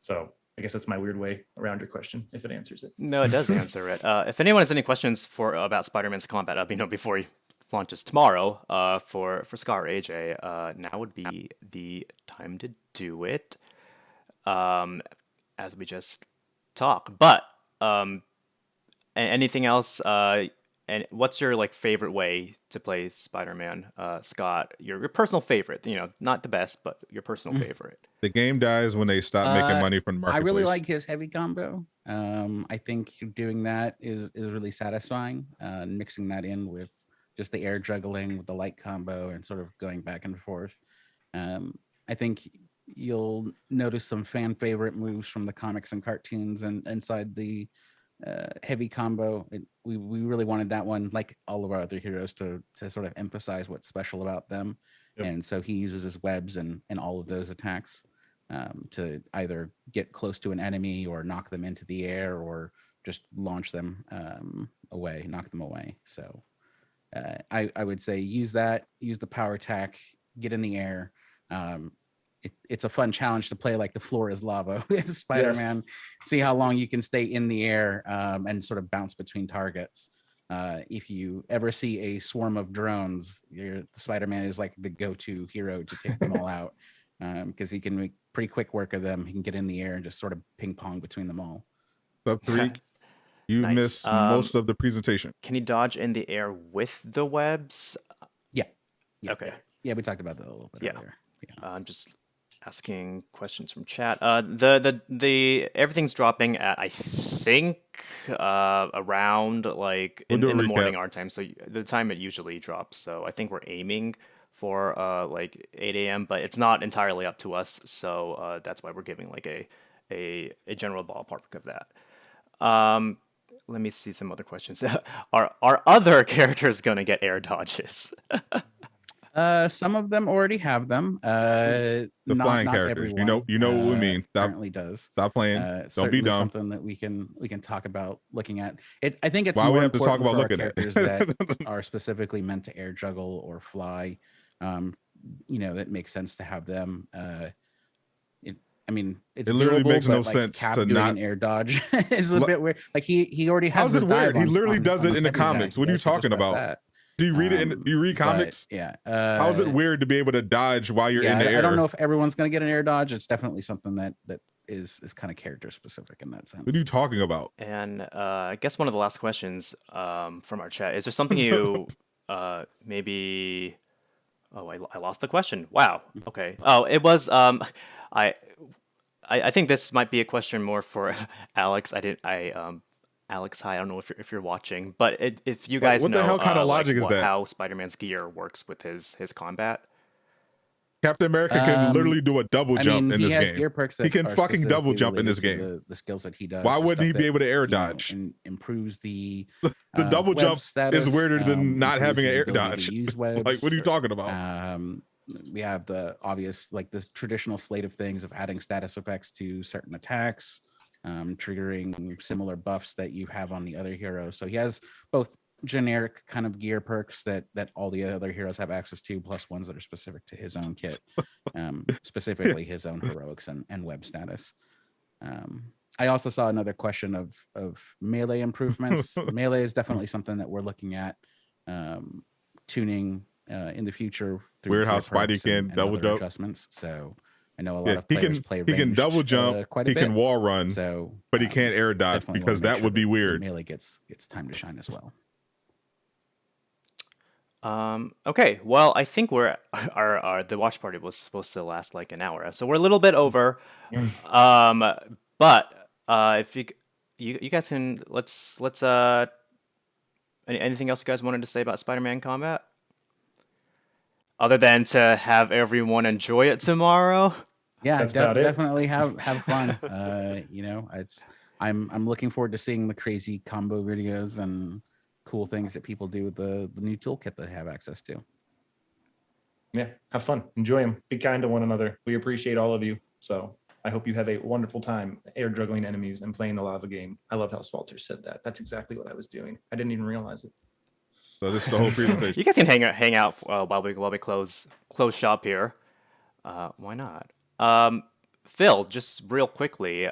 So I guess that's my weird way around your question, if it answers it. No, it does answer it. If anyone has any questions about Spider-Man's combat, before he launches tomorrow for Scar or AJ, now would be the time to do it as we just talk. But anything else? And what's your like favorite way to play Spider-Man, Scott? Your personal favorite, not the best, but your personal favorite. The game dies when they stop making money from the marketplace. I really like his heavy combo. I think doing that is really satisfying. Mixing that in with just the air juggling with the light combo and sort of going back and forth. I think you'll notice some fan favorite moves from the comics and cartoons and inside the heavy combo. We really wanted that one, like all of our other heroes, to sort of emphasize what's special about them. Yep. And so he uses his webs and all of those attacks to either get close to an enemy or knock them into the air or just launch them away, knock them away. So I would say use the power attack, get in the air. It's a fun challenge to play like the floor is lava with Spider-Man. Yes. See how long you can stay in the air and sort of bounce between targets. If you ever see a swarm of drones, Spider-Man is like the go-to hero to take them all out because he can make pretty quick work of them. He can get in the air and just sort of ping pong between them all. Sub 3, you missed most of the presentation. Can he dodge in the air with the webs? Yeah. Okay. Yeah, we talked about that a little bit earlier. Yeah. I'm just asking questions from chat. The everything's dropping at I think around like in the morning our time. So the time it usually drops. So I think we're aiming for like 8 a.m., but it's not entirely up to us. So that's why we're giving like a general ballpark of that. Let me see some other questions. Are other characters gonna get air dodges? Some of them already have them. The flying Not characters. everyone. You know what we mean. Currently does. Stop playing. Don't be Certainly dumb. something that we can talk about looking at. I think it's Why more we have to talk important about for our looking at characters that are specifically meant to air juggle or fly. That makes sense to have them. It's it literally doable, makes no but, like, sense Cap to doing not an air dodge is a bit weird. Like he already has. How's it his weird? dive He on- literally on- does on it in the his heavy comics. attack. What are you He just talking press about? that. Do you read it? Do you read but, comics? yeah. How's it weird to be able to dodge while you're in the air? I don't know if everyone's going to get an air dodge. It's definitely something that is kind of character specific in that sense. What are you talking about? And I guess one of the last questions from our chat is there something you maybe? Oh, I lost the question. Wow. Okay. Oh, it was I think this might be a question more for Alex. Alex, hi. I don't know if you're watching, but if you guys what know the hell kind of logic is that? how Spider-Man's gear works with his combat. Captain America can literally do a double jump in he this has game. gear perks that He can are fucking double specifically jump in related this to game. The skills that he does. Why the wouldn't stuff he be that, able to air you know, dodge? improves the double web jump status, is weirder than not improves having an his air ability dodge. to use Like, webs. what are you talking about? We have the obvious, like the traditional slate of things of adding status effects to certain attacks, triggering similar buffs that you have on the other heroes. So he has both generic kind of gear perks that all the other heroes have access to, plus ones that are specific to his own kit, specifically his own heroics and web status. I also saw another question of melee improvements. Melee is definitely something that we're looking at tuning in the future. Weird how gear Spidey perks can and double other jump. adjustments. So I know a lot of he players can play he can ranged, double jump. quite a He bit. can wall run. So, but he can't air dodge definitely because wanna make that sure would be that weird. Melee gets time to shine as well. Okay, well, I think the watch party was supposed to last like an hour, so we're a little bit over. But if you guys can let's anything else you guys wanted to say about Spider-Man combat, other than to have everyone enjoy it tomorrow? Yeah, That's about it. definitely have fun. I'm looking forward to seeing the crazy combo videos and cool things that people do with the new toolkit that I have access to. Yeah, have fun, enjoy them, be kind to one another. We appreciate all of you. So I hope you have a wonderful time air juggling enemies and playing the lava game. I love how Swalter said that. That's exactly what I was doing. I didn't even realize it. So this is the whole presentation. You guys can hang out while we close shop here. Why not? Phil, just real quickly,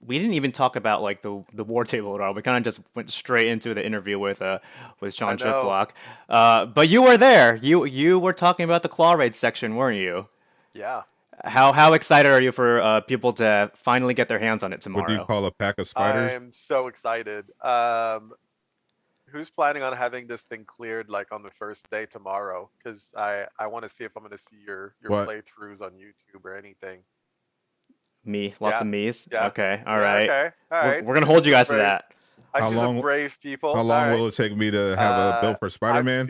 we didn't even talk about like the Wartable at all. We kind of just went straight into the interview with Sean Chiplock. But you were there. You were talking about the claw raid section, weren't you? Yeah. How excited are you for people to finally get their hands on it tomorrow? What do you call a pack of spiders? I'm so excited. Who's planning on having this thing cleared like on the first day tomorrow? Because I want to see if I'm going to see your playthroughs on YouTube or anything. Me, lots of me's. Yeah. Okay, all right. Okay, all right. We're gonna hold you guys to that. I see some brave people. How long will it take me to have a build for Spider-Man? I'm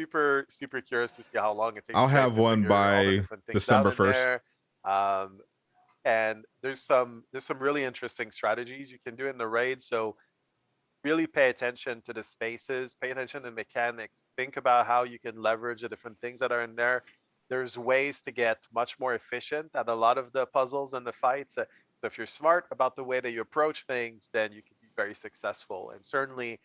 super curious to see how long it takes. I'll have one by December 1st. And there's some really interesting strategies you can do in the raid. So really pay attention to the spaces, pay attention to mechanics. Think about how you can leverage the different things that are in there. There's ways to get much more efficient at a lot of the puzzles and the fights. So if you're smart about the way that you approach things, then you can be very successful. And certainly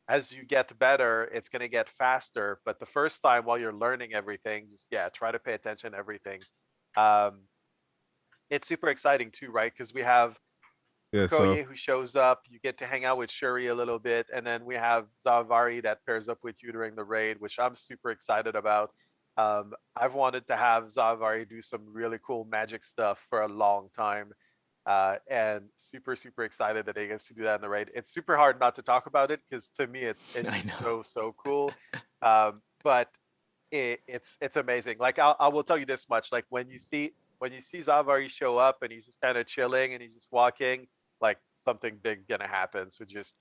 as you get better, it's going to get faster. But the first time while you're learning everything, just, try to pay attention to everything. It's super exciting too, right? Because we have Koye who shows up. You get to hang out with Shuri a little bit. And then we have Zavari that pairs up with you during the raid, which I'm super excited about. I've wanted to have Zavari do some really cool magic stuff for a long time. And super excited that he gets to do that in the raid. It's super hard not to talk about it because to me it's just so cool. But it's amazing. Like I will tell you this much: like when you see Zavari show up and he's just kind of chilling and he's just walking, like something big's gonna happen. So just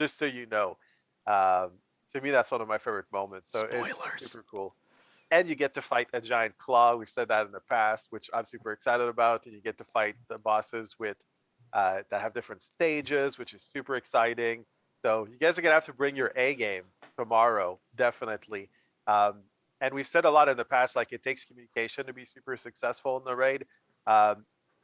so you know, to me that's one of my favorite moments. So spoilers. It's super cool. and you get to fight a giant claw. We've said that in the past, which I'm super excited about. And you get to fight the bosses with that have different stages, which is super exciting. So you guys are gonna have to bring your A game tomorrow, definitely. And we've said a lot in the past, like it takes communication to be super successful in the raid.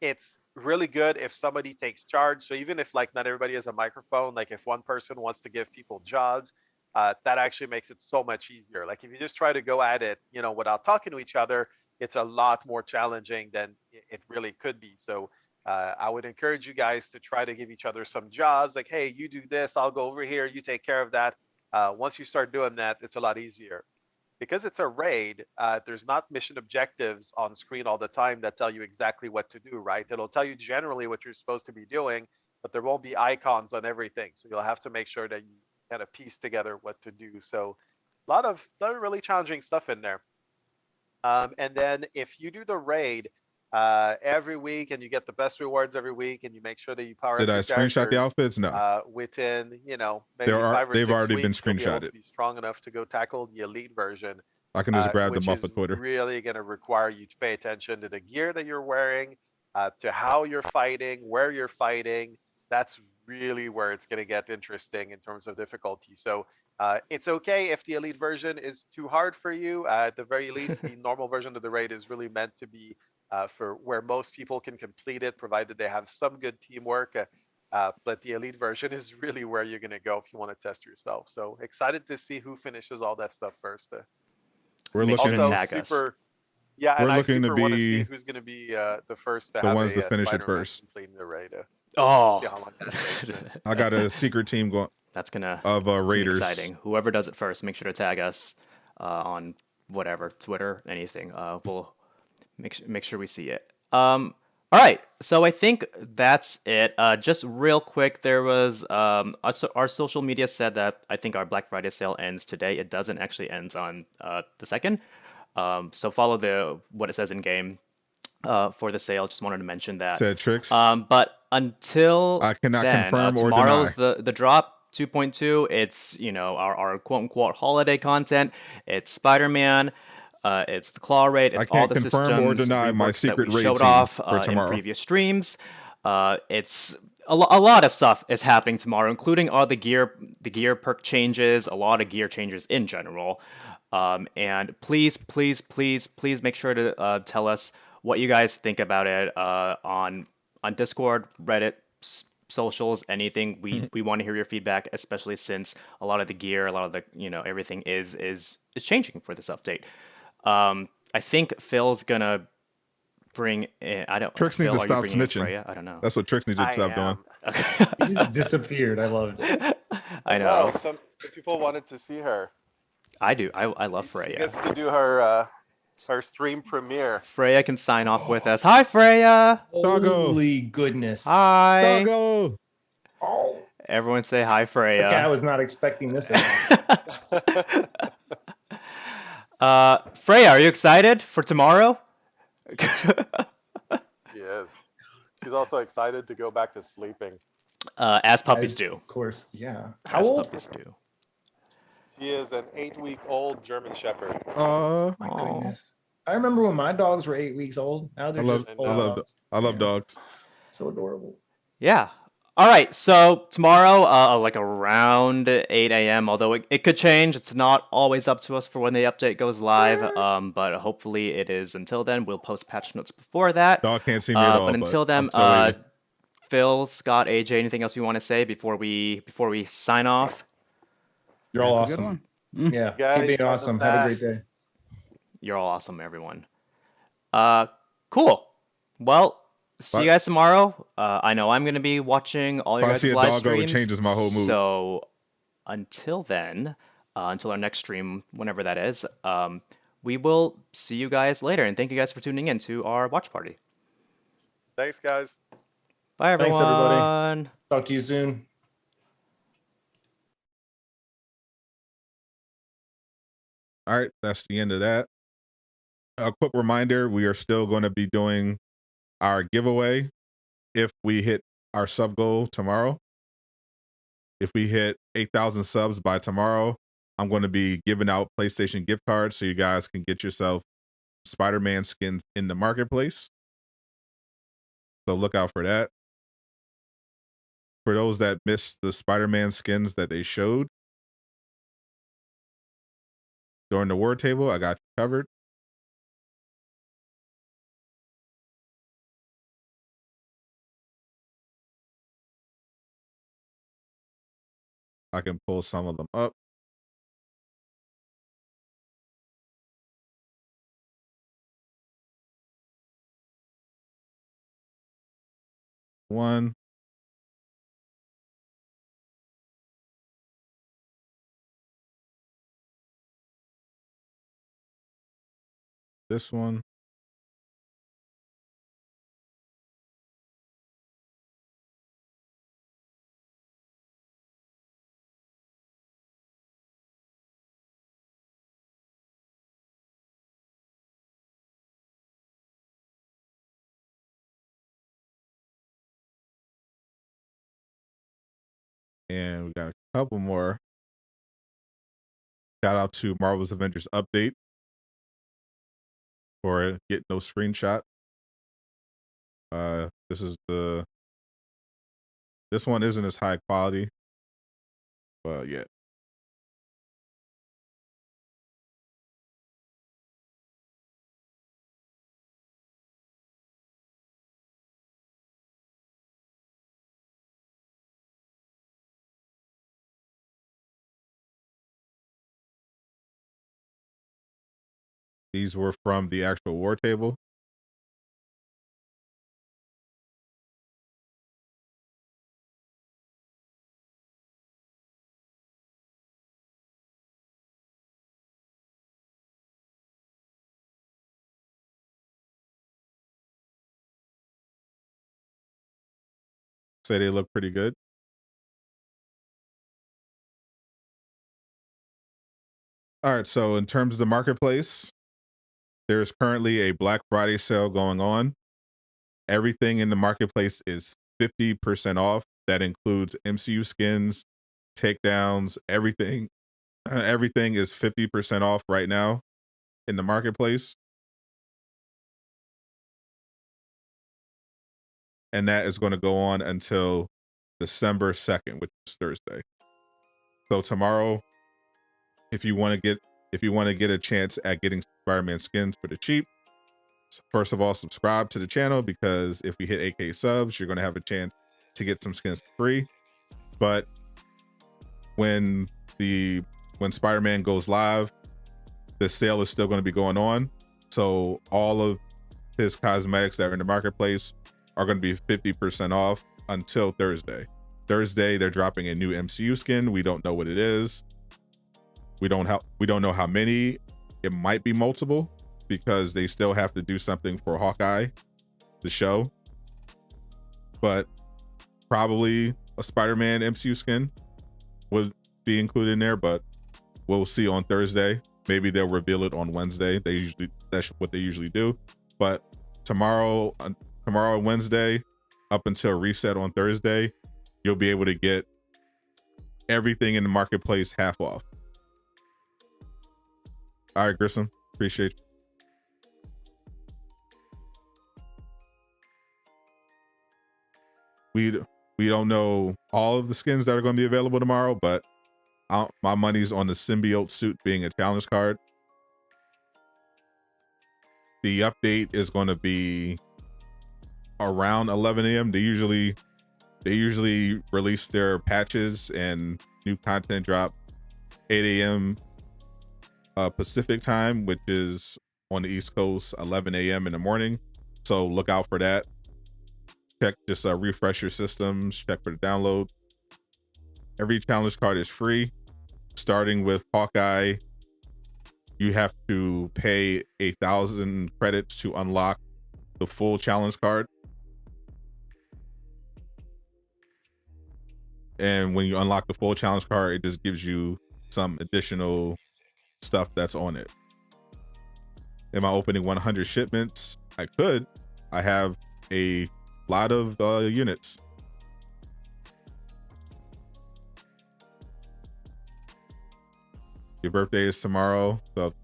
It's really good if somebody takes charge. So even if like not everybody has a microphone, like if one person wants to give people jobs, that actually makes it so much easier. Like if you just try to go at it, without talking to each other, it's a lot more challenging than it really could be. So I would encourage you guys to try to give each other some jobs. Like, hey, you do this, I'll go over here, you take care of that. Once you start doing that, it's a lot easier. Because it's a raid, there's not mission objectives on screen all the time that tell you exactly what to do, right? It'll tell you generally what you're supposed to be doing, but there won't be icons on everything. So you'll have to make sure that you kind of piece together what to do. So a lot of really challenging stuff in there. And then if you do the raid every week and you get the best rewards every week and you make sure that you power Did up I your screenshot the characters, outfits? No. within, maybe They've 5 or 6 already been weeks, you'll be able screenshotted. to be strong enough to go tackle the elite version. I can just grab them which off is of Twitter. really going to require you to pay attention to the gear that you're wearing, to how you're fighting, where you're fighting. That's really where it's going to get interesting in terms of difficulty. So it's okay if the elite version is too hard for you. At the very least, the normal version of the raid is really meant to be for where most people can complete it, provided they have some good teamwork. But the elite version is really where you're going to go if you want to test yourself. So excited to see who finishes all that stuff first. We're Make sure looking to Also, tag us. super. Yeah, We're and I looking to super want to see be who's going to be the first to the have ones a to finish it Spider-Man first. completing the raid. Oh, See how long that takes. I got a secret team going that's gonna of it's gonna be raiders. exciting. Whoever does it first, make sure to tag us on whatever Twitter, anything. We'll make sure we see it. All right, so I think that's it. Just real quick, there was our social media said that I think our Black Friday sale ends today. It doesn't actually ends on the 2nd. So follow what it says in game for the sale. Just wanted to mention that. Said Tricks. But until I cannot then, confirm or tomorrow's deny. the drop 2.2. It's our quote unquote holiday content. It's Spider-Man. It's the claw raid. It's I all can't the confirm systems or deny my reworks that secret we raid showed team off for in tomorrow. previous streams. It's a lot of stuff is happening tomorrow, including all the gear perk changes, a lot of gear changes in general. And please make sure to tell us what you guys think about it on Discord, Reddit, socials, anything. We want to hear your feedback, especially since a lot of the gear, a lot of the everything is changing for this update. I think Phil's gonna bring in, I don't. Tricks Phil, needs to are you stop bringing in snitching. Freya? I don't know. That's what Tricks needs to I stop doing. am. He just disappeared. I loved it. I Well, know. some people wanted to see her. I do. I love She Freya. gets to do her stream premiere. Freya can sign off with us. Hi, Freya. Doggo. Holy goodness. Hi. Doggo. Oh, Everyone say hi, Freya. okay, I was not expecting this. Freya, are you excited for tomorrow? She is. She's also excited to go back to sleeping. As puppies do. Of course, yeah. How As old? puppies do. She is an 8-week-old German Shepherd. My goodness. I remember when my dogs were 8 weeks old. Now they're just old dogs. I love dogs. So adorable. Yeah. All right. So tomorrow, like around 8 a.m., although it could change. It's not always up to us for when the update goes live. But hopefully it is until then. We'll post patch notes before that. Dog can't see me at all. But until then, Phil, Scott, AJ, anything else you want to say before we sign off? You're all That's a good awesome. one. Yeah. Guys, Keep being you're the awesome. Have a great best. day. You're all awesome, everyone. Cool. Well, see you Bye. guys tomorrow. I know I'm going to be watching all your If I guys' see a live doggo, it streams. changes my whole mood. So until then, until our next stream, whenever that is, we will see you guys later. And thank you guys for tuning in to our watch party. Thanks, guys. Bye, everyone. Thanks, everybody. Talk to you soon. All right, that's the end of that. A quick reminder, we are still going to be doing our giveaway if we hit our sub goal tomorrow. If we hit 8,000 subs by tomorrow, I'm going to be giving out PlayStation gift cards so you guys can get yourself Spider-Man skins in the marketplace. So look out for that. For those that missed the Spider-Man skins that they showed during the Wartable, I got you covered. I can pull some of them up. One. This one. And we got a couple more. Shout out to Marvel's Avengers update for getting no screenshot. This one isn't as high quality, but yeah. These were from the actual Wartable. Say they look pretty good. All right, so in terms of the marketplace, there's currently a Black Friday sale going on. Everything in the marketplace is 50% off. That includes MCU skins, takedowns, everything. Everything is 50% off right now in the marketplace. And that is going to go on until December 2nd, which is Thursday. So tomorrow, if you want to get a chance at getting Spider-Man skins for the cheap, first of all, subscribe to the channel, because if we hit 8K subs, you're going to have a chance to get some skins for free. But when Spider-Man goes live, the sale is still going to be going on. So all of his cosmetics that are in the marketplace are going to be 50% off until Thursday. Thursday, they're dropping a new MCU skin. We don't know what it is. We don't know how many. It might be multiple, because they still have to do something for Hawkeye, the show. But probably a Spider-Man MCU skin would be included in there, but we'll see on Thursday. Maybe they'll reveal it on Wednesday. That's what they usually do. But tomorrow and Wednesday, up until reset on Thursday, you'll be able to get everything in the marketplace half off. All right, Grissom, appreciate you. We don't know all of the skins that are going to be available tomorrow, but my money's on the symbiote suit being a challenge card. The update is going to be around 11 a.m. They usually release their patches and new content drop 8 a.m. Pacific time, which is on the East Coast, 11 a.m. in the morning. So look out for that. Just refresh your systems, check for the download. Every challenge card is free. Starting with Hawkeye, you have to pay 1,000 credits to unlock the full challenge card. And when you unlock the full challenge card, it just gives you some additional stuff that's on it. Am I opening 100 shipments? I could. I have a lot of units. Your birthday is tomorrow. So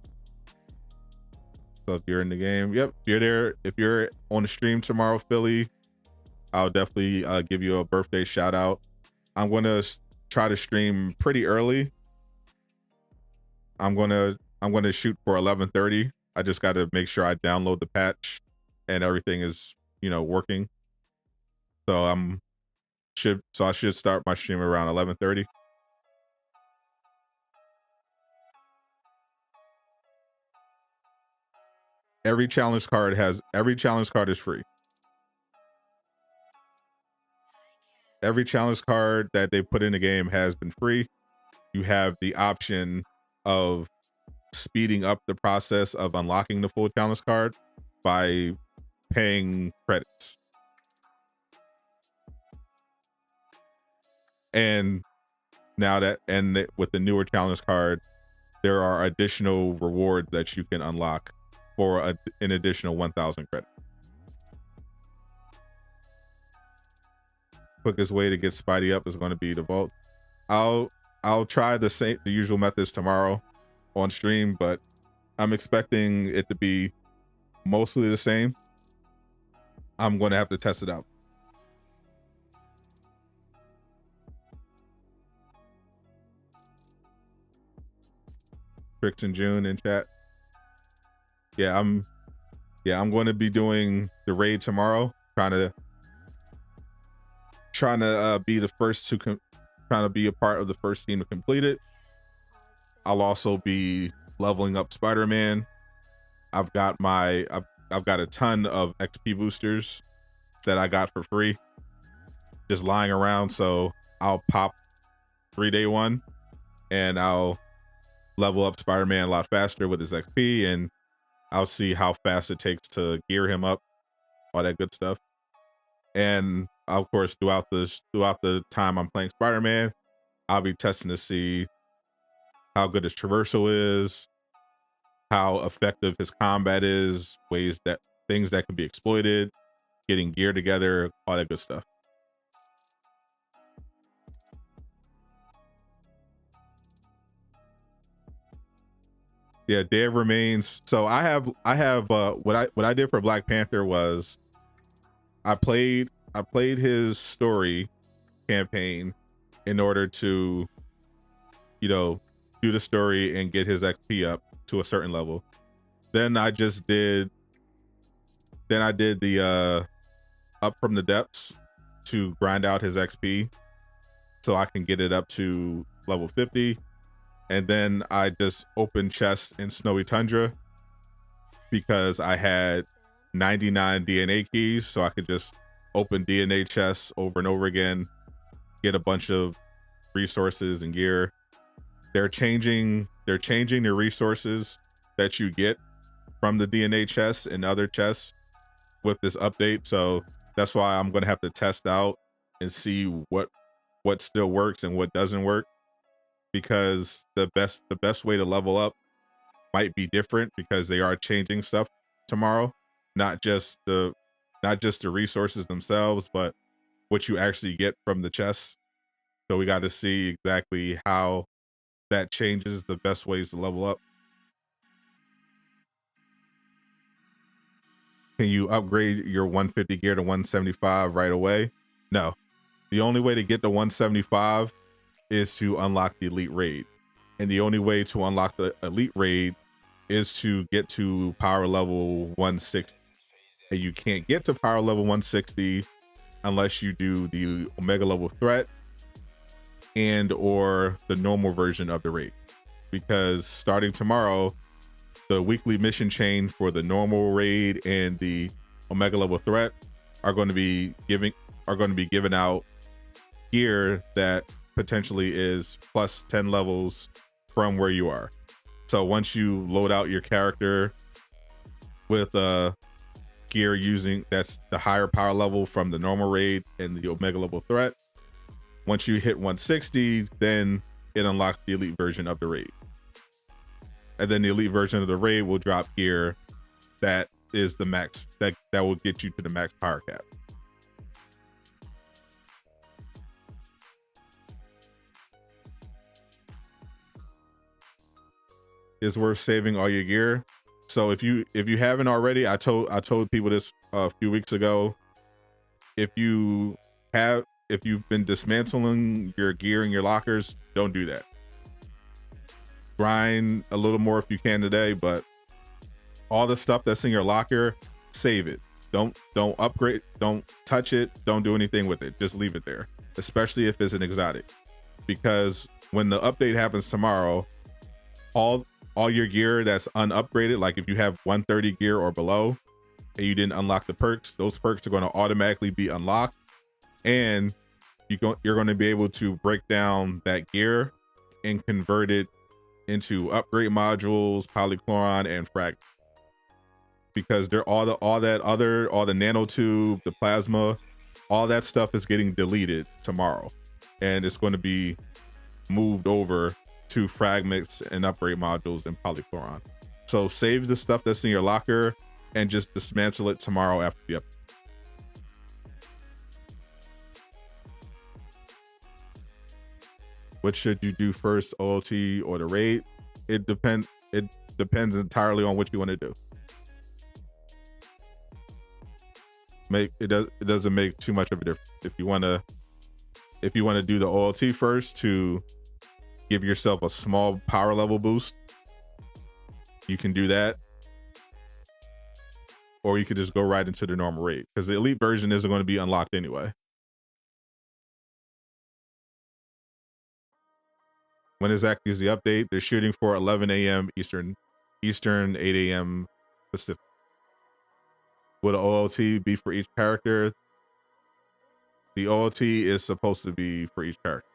if you're in the game, yep, if you're there, if you're on the stream tomorrow, Philly, I'll definitely give you a birthday shout out. I'm gonna try to stream pretty early. I'm gonna shoot for 11:30. I just got to make sure I download the patch and everything is, working. So I should start my stream around 11:30. Every challenge card is free. Every challenge card that they put in the game has been free. You have the option of speeding up the process of unlocking the full challenge card by paying credits. And with the newer challenge card, there are additional rewards that you can unlock for an additional 1,000 credits. Quickest way to get Spidey up is going to be the vault. I'll try the usual methods tomorrow on stream, but I'm expecting it to be mostly the same. I'm going to have to test it out. Tricks in June in chat. Yeah, I'm going to be doing the raid tomorrow. Trying to be the first to trying to be a part of the first team to complete it. I'll also be leveling up Spider-Man. I've got a ton of XP boosters that I got for free just lying around, so I'll pop 3-day one and I'll level up Spider-Man a lot faster with his XP, and I'll see how fast it takes to gear him up, all that good stuff. And of course, throughout the time I'm playing Spider-Man, I'll be testing to see how good his traversal is, how effective his combat is, things that can be exploited, getting gear together, all that good stuff. Yeah, Day of Remains. So I have what I did for Black Panther was I played his story campaign in order to, do the story and get his XP up to a certain level. Then I did the Up from the Depths to grind out his XP so I can get it up to level 50. And then I just opened chests in Snowy Tundra because I had 99 DNA keys, so I could just open DNA chests over and over again, get a bunch of resources and gear. They're changing the resources that you get from the DNA chests and other chests with this update. So that's why I'm gonna have to test out and see what still works and what doesn't work, because the best way to level up might be different because they are changing stuff tomorrow, not just the resources themselves, but what you actually get from the chests. So we got to see exactly how that changes the best ways to level up. Can you upgrade your 150 gear to 175 right away? No. The only way to get to 175 is to unlock the elite raid. And the only way to unlock the elite raid is to get to power level 160. And you can't get to power level 160 unless you do the Omega level threat and or the normal version of the raid. Because starting tomorrow, the weekly mission chain for the normal raid and the Omega level threat are going to be given out gear that potentially is plus 10 levels from where you are. So once you load out your character with gear that's the higher power level from the normal raid and the Omega level threat, once you hit 160, then it unlocks the elite version of the raid. And then the elite version of the raid will drop gear that is the max, that will get you to the max power cap. is worth saving all your gear. So if you haven't already, I told people this a few weeks ago. If you've been dismantling your gear in your lockers, don't do that. Grind a little more if you can today, but all the stuff that's in your locker, save it. Don't upgrade, don't touch it, don't do anything with it. Just leave it there, especially if it's an exotic. Because when the update happens tomorrow, all your gear that's unupgraded, like if you have 130 gear or below and you didn't unlock the perks, those perks are going to automatically be unlocked, and you're going to be able to break down that gear and convert it into upgrade modules, polychloron, and frag. Because they're all the nanotube, the plasma, all that stuff is getting deleted tomorrow, and it's going to be moved over to fragments and upgrade modules and polychloron. So save the stuff that's in your locker and just dismantle it tomorrow after the update. What should you do first, OLT or the raid? It depends entirely on what you want to do. It doesn't make too much of a difference. If you want to do the OLT first to give yourself a small power level boost, you can do that. Or you could just go right into the normal raid, because the elite version isn't going to be unlocked anyway. When exactly is the update? They're shooting for 11 a.m. Eastern, 8 a.m. Pacific. Will the OLT be for each character? The OLT is supposed to be for each character.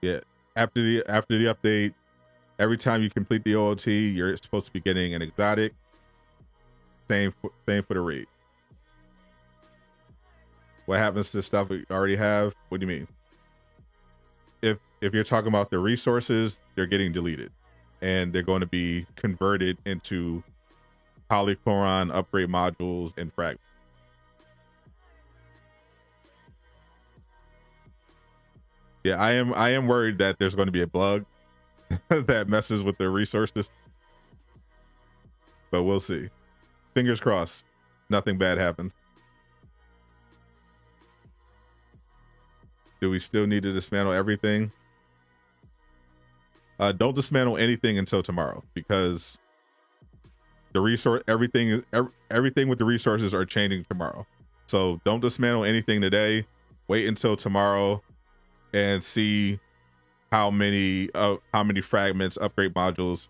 Yeah. After the update, every time you complete the OLT, you're supposed to be getting an exotic. Same for the raid. What happens to stuff we already have? What do you mean? If you're talking about the resources, they're getting deleted, and they're going to be converted into polychloron upgrade modules and fragments. Yeah, I am worried that there's going to be a bug that messes with the resources, but we'll see. Fingers crossed, nothing bad happens. Do we still need to dismantle everything? Don't dismantle anything until tomorrow, because everything with the resources are changing tomorrow. So don't dismantle anything today. Wait until tomorrow and see how many fragments, upgrade modules,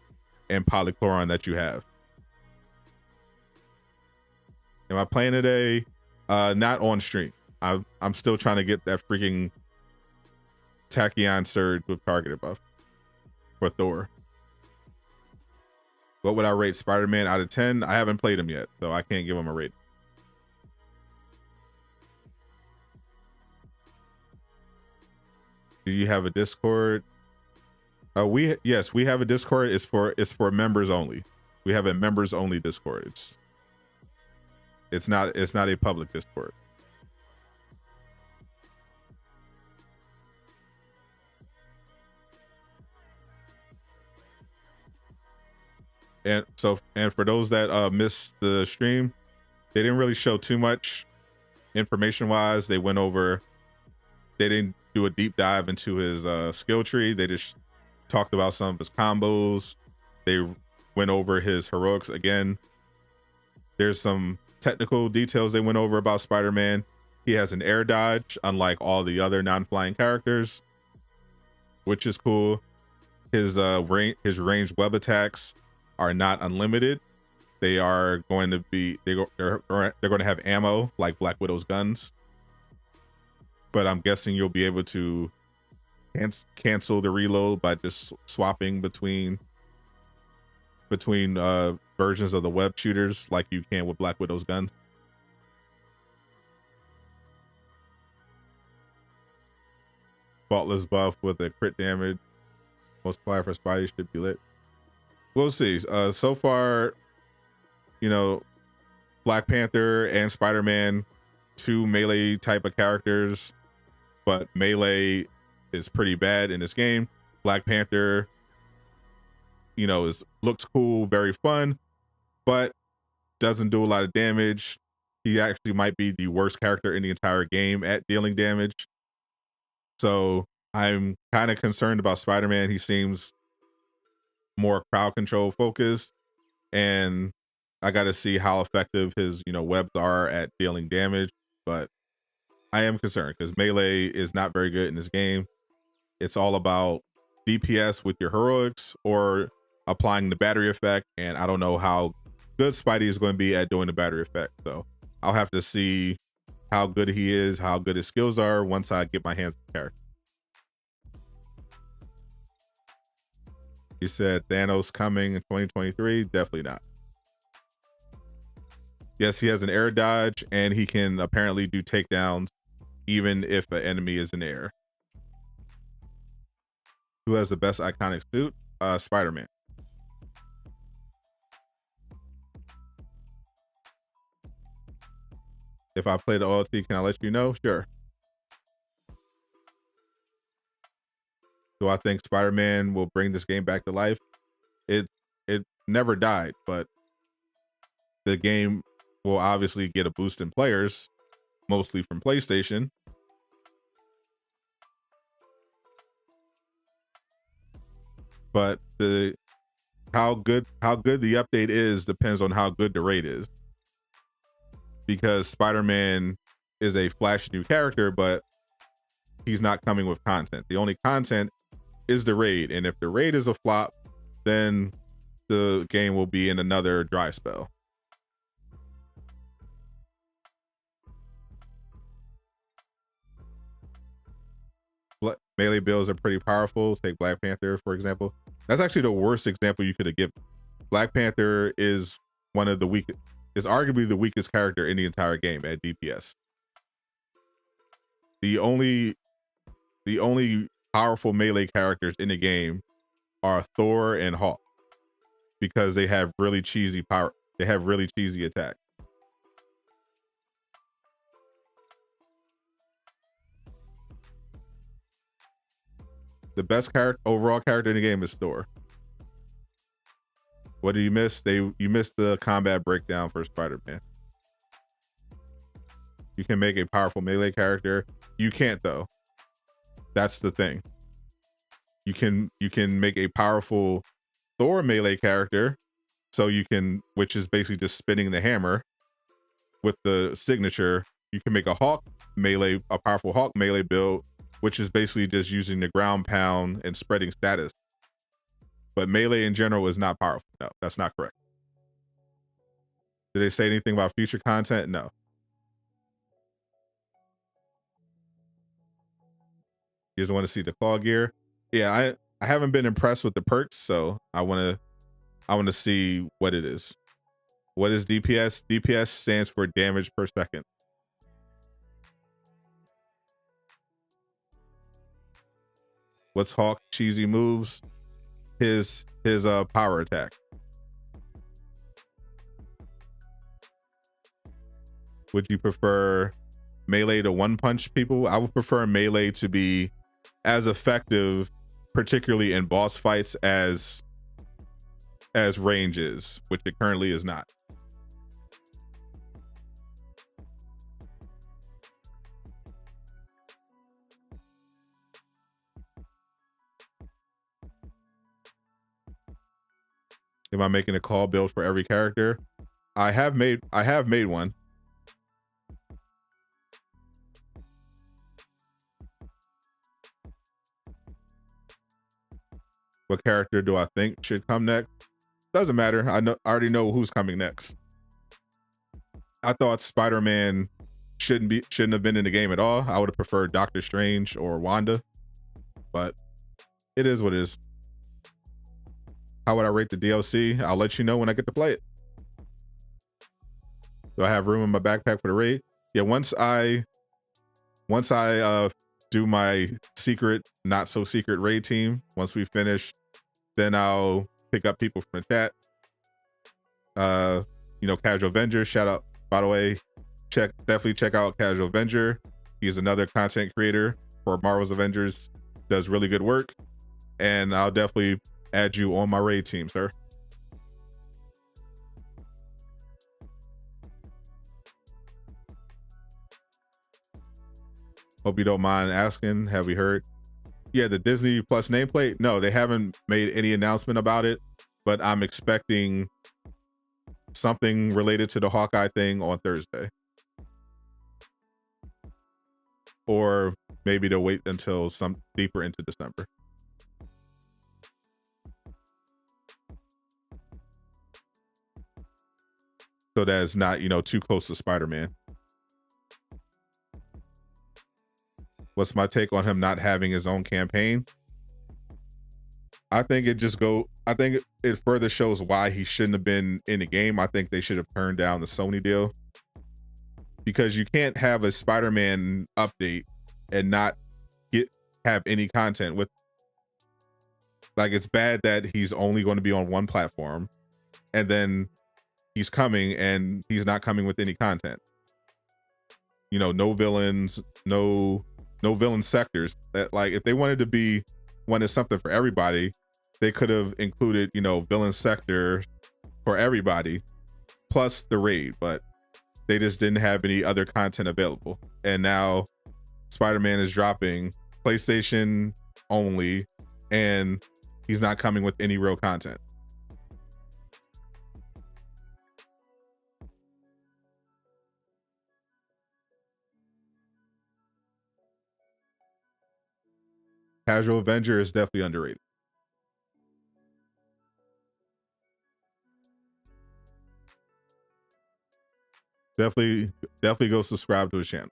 and polychloron that you have. Am I playing today? Not on stream. I'm still trying to get that freaking Tachyon surge with targeted buff for Thor. What would I rate Spider-Man out of 10? I haven't played him yet, so I can't give him a rate. Do you have a Discord? Yes, we have a Discord. It's for members only. We have a members only Discord. It's not a public Discord. And for those that missed the stream, they didn't really show too much information wise. They didn't do a deep dive into his skill tree. They just talked about some of his combos. They went over his heroics again. There's some technical details they went over about Spider-Man. He has an air dodge, unlike all the other non-flying characters, which is cool. His ranged web attacks are not unlimited. They are going to be they're going to have ammo like Black Widow's guns, but I'm guessing you'll be able to cancel the reload by just swapping between versions of the web shooters like you can with Black Widow's guns. Faultless buff with a crit damage multiplier for Spidey should be lit. We'll see. So far, Black Panther and Spider-Man, 2 melee type of characters, but melee is pretty bad in this game. Black Panther, you know, looks cool, very fun, but doesn't do a lot of damage. He actually might be the worst character in the entire game at dealing damage. So I'm kind of concerned about Spider-Man. He seems more crowd control focused, and I got to see how effective his, you know, webs are at dealing damage. But I am concerned because melee is not very good in this game. It's all about DPS with your heroics or applying the battery effect, and I don't know how good Spidey is going to be at doing the battery effect. So I'll have to see how good he is, how good his skills are once I get my hands on the character. You said Thanos coming in 2023? Definitely not. Yes, he has an air dodge, and he can apparently do takedowns even if an enemy is in the air. Who has the best iconic suit? Spider-Man. If I play the OLT, can I let you know? Sure. Do I think Spider-Man will bring this game back to life? It never died, but the game will obviously get a boost in players, mostly from PlayStation. But how good the update is depends on how good the raid is. Because Spider-Man is a flashy new character, but he's not coming with content. The only content is the raid, and if the raid is a flop, then the game will be in another dry spell. Melee builds are pretty powerful. Take Black Panther, for example. That's actually the worst example you could have given. Black Panther is one of the weakest, is arguably the weakest character in the entire game at DPS. The only powerful melee characters in the game are Thor and Hulk, because they have really cheesy power. They have really cheesy attack. The best overall character in the game is Thor. What did you miss? You missed the combat breakdown for Spider-Man. You can make a powerful melee character. You can't though. That's the thing. You can make a powerful Thor melee character, so you can, which is basically just spinning the hammer with the signature. You can make a powerful Hawk melee build, which is basically just using the ground pound and spreading status. But melee in general is not powerful. No, that's not correct. Did they say anything about future content? No. You just want to see the claw gear? Yeah, I haven't been impressed with the perks, so I want to see what it is. What is DPS? DPS stands for damage per second. What's Hawk cheesy moves? His power attack. Would you prefer melee to one punch people? I would prefer melee to be as effective, particularly in boss fights, as range is, which it currently is not. Am I making a call build for every character? I have made one. What character do I think should come next? Doesn't matter. I already know who's coming next. I thought Spider-Man shouldn't have been in the game at all. I would have preferred Doctor Strange or Wanda, but it is what it is. How would I rate the DLC? I'll let you know when I get to play it. Do I have room in my backpack for the raid? Yeah, once I do my secret, not so secret raid team, once we finish, then I'll pick up people from the chat. Casual Avengers, shout By the way, definitely check out Casual Avenger. He's another content creator for Marvel's Avengers. Does really good work, and I'll definitely add you on my raid team, sir. Hope you don't mind asking. Have we heard? Yeah, the Disney Plus nameplate. No, they haven't made any announcement about it, but I'm expecting something related to the Hawkeye thing on Thursday. Or maybe they'll wait until some deeper into December. So that it's not, you know, too close to Spider-Man. What's my take on him not having his own campaign? I think it further shows why he shouldn't have been in the game. I think they should have turned down the Sony deal, because you can't have a Spider-Man update and not have any content with, like, it's bad that he's only going to be on one platform and then he's coming and he's not coming with any content. You know, no villains, no villain sectors. That, like, if they wanted something for everybody, they could have included, you know, villain sector for everybody plus the raid, but they just didn't have any other content available. And now Spider-Man is dropping PlayStation only, and he's not coming with any real content. Casual Avenger is definitely underrated. Definitely go subscribe to his channel.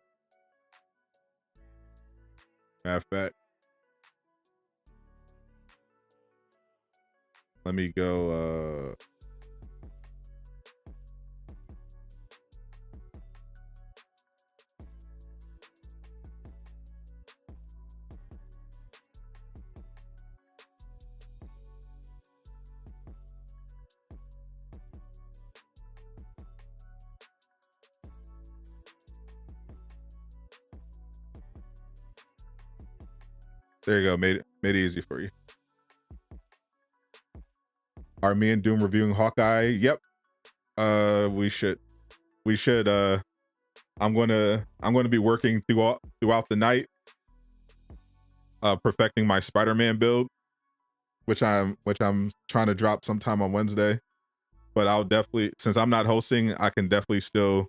Matter of fact, let me go. There you go. Made it easy for you. Are me and Doom reviewing Hawkeye? Yep. We should. I'm gonna be working throughout the night, perfecting my Spider-Man build, which I'm trying to drop sometime on Wednesday. But I'll definitely, since I'm not hosting, I can definitely still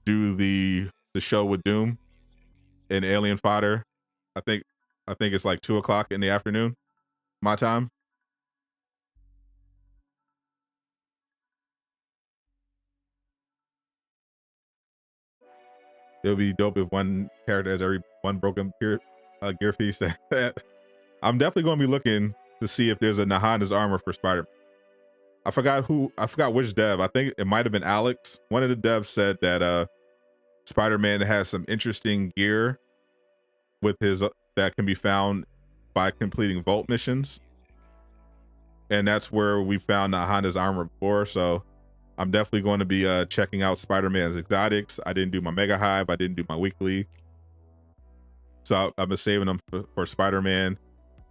do the show with Doom and Alien Fodder. I think it's like 2 o'clock in the afternoon, my time. It'll be dope if one character has every one broken gear piece. I'm definitely going to be looking to see if there's a Nahan's armor for Spider-Man. I forgot which dev. I think it might have been Alex. One of the devs said that Spider-Man has some interesting gear with his that can be found by completing vault missions, and that's where we found Nahan's armor before. So I'm definitely going to be checking out Spider-Man's exotics. I didn't do my Mega Hive. I didn't do my weekly. So I've been saving them for Spider-Man.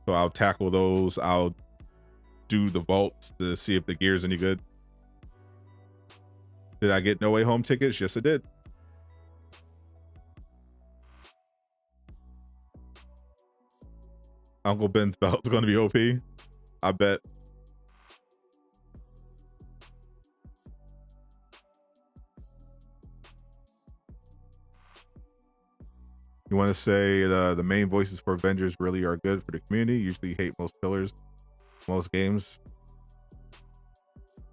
So I'll tackle those. I'll do the vaults to see if the gear's any good. Did I get No Way Home tickets? Yes, I did. Uncle Ben's belt's going to be OP. I bet. You want to say the main voices for Avengers really are good for the community? Usually hate most pillars, most games.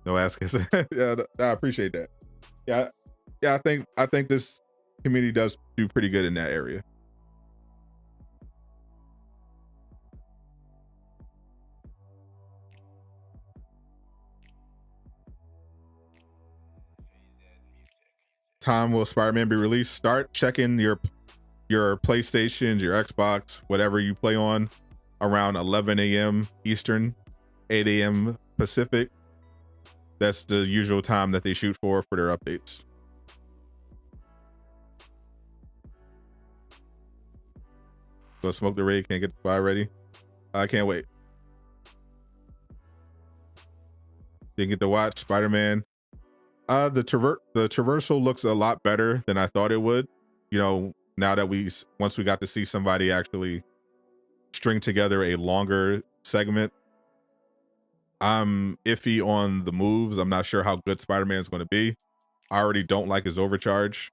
No ask us. Yeah, I appreciate that. Yeah, I think this community does do pretty good in that area. Time will Spider-Man be released? Start checking your PlayStations, your Xbox, whatever you play on, around 11 a.m. Eastern, 8 a.m. Pacific. That's the usual time that they shoot for their updates. So smoke the raid, can't get the fire ready. I can't wait. Didn't get to watch Spider-Man. The traversal looks a lot better than I thought it would. You know, now that once we got to see somebody actually string together a longer segment. I'm iffy on the moves. I'm not sure how good Spider-Man's going to be. I already don't like his overcharge.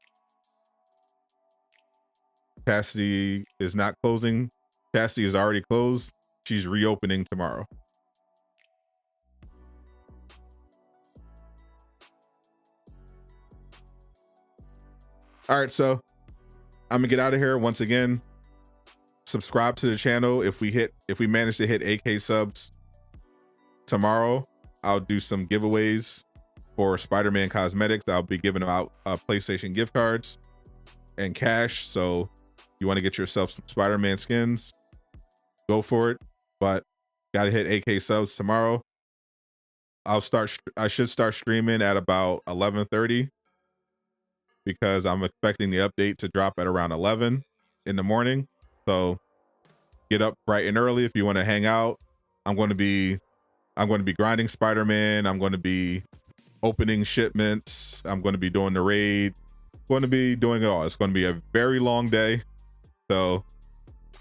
Cassidy is not closing. Cassidy is already closed. She's reopening tomorrow. All right, so I'm gonna get out of here. Once again, subscribe to the channel. If we manage to hit 8K subs tomorrow, I'll do some giveaways for Spider-Man cosmetics. I'll be giving out PlayStation gift cards and cash. So you want to get yourself some Spider-Man skins, go for it. But gotta hit 8K subs tomorrow. I should start streaming at about 11:30 because I'm expecting the update to drop at around 11 in the morning. So get up bright and early if you want to hang out. I'm going to be grinding Spider-Man. I'm going to be opening shipments. I'm going to be doing the raid. I'm going to be doing it all. It's going to be a very long day. So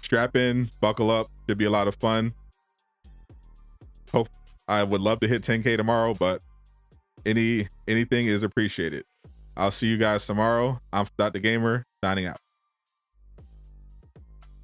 strap in, buckle up. Should be a lot of fun. Hope I would love to hit 10K tomorrow, but anything is appreciated. I'll see you guys tomorrow. I'm Dr. Gamer, signing out.